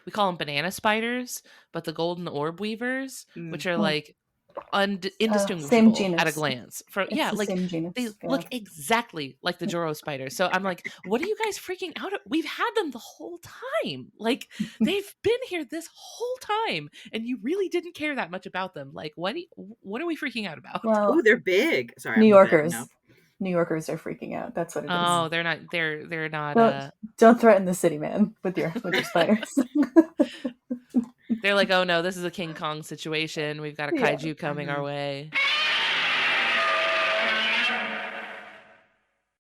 we call them banana spiders, but the golden orb weavers, which are like indistinguishable at a glance. They look exactly like the Joro spiders. So I'm like, what are you guys freaking out? We've had them the whole time. Like, they've been here this whole time, and you really didn't care that much about them. Like, what are we freaking out about? Well, they're big. Sorry, New Yorkers. New Yorkers are freaking out. That's what it is. Oh, they're not. They're not. Don't threaten the city, man, with your spiders. They're like, oh no, this is a King Kong situation. We've got a kaiju coming our way.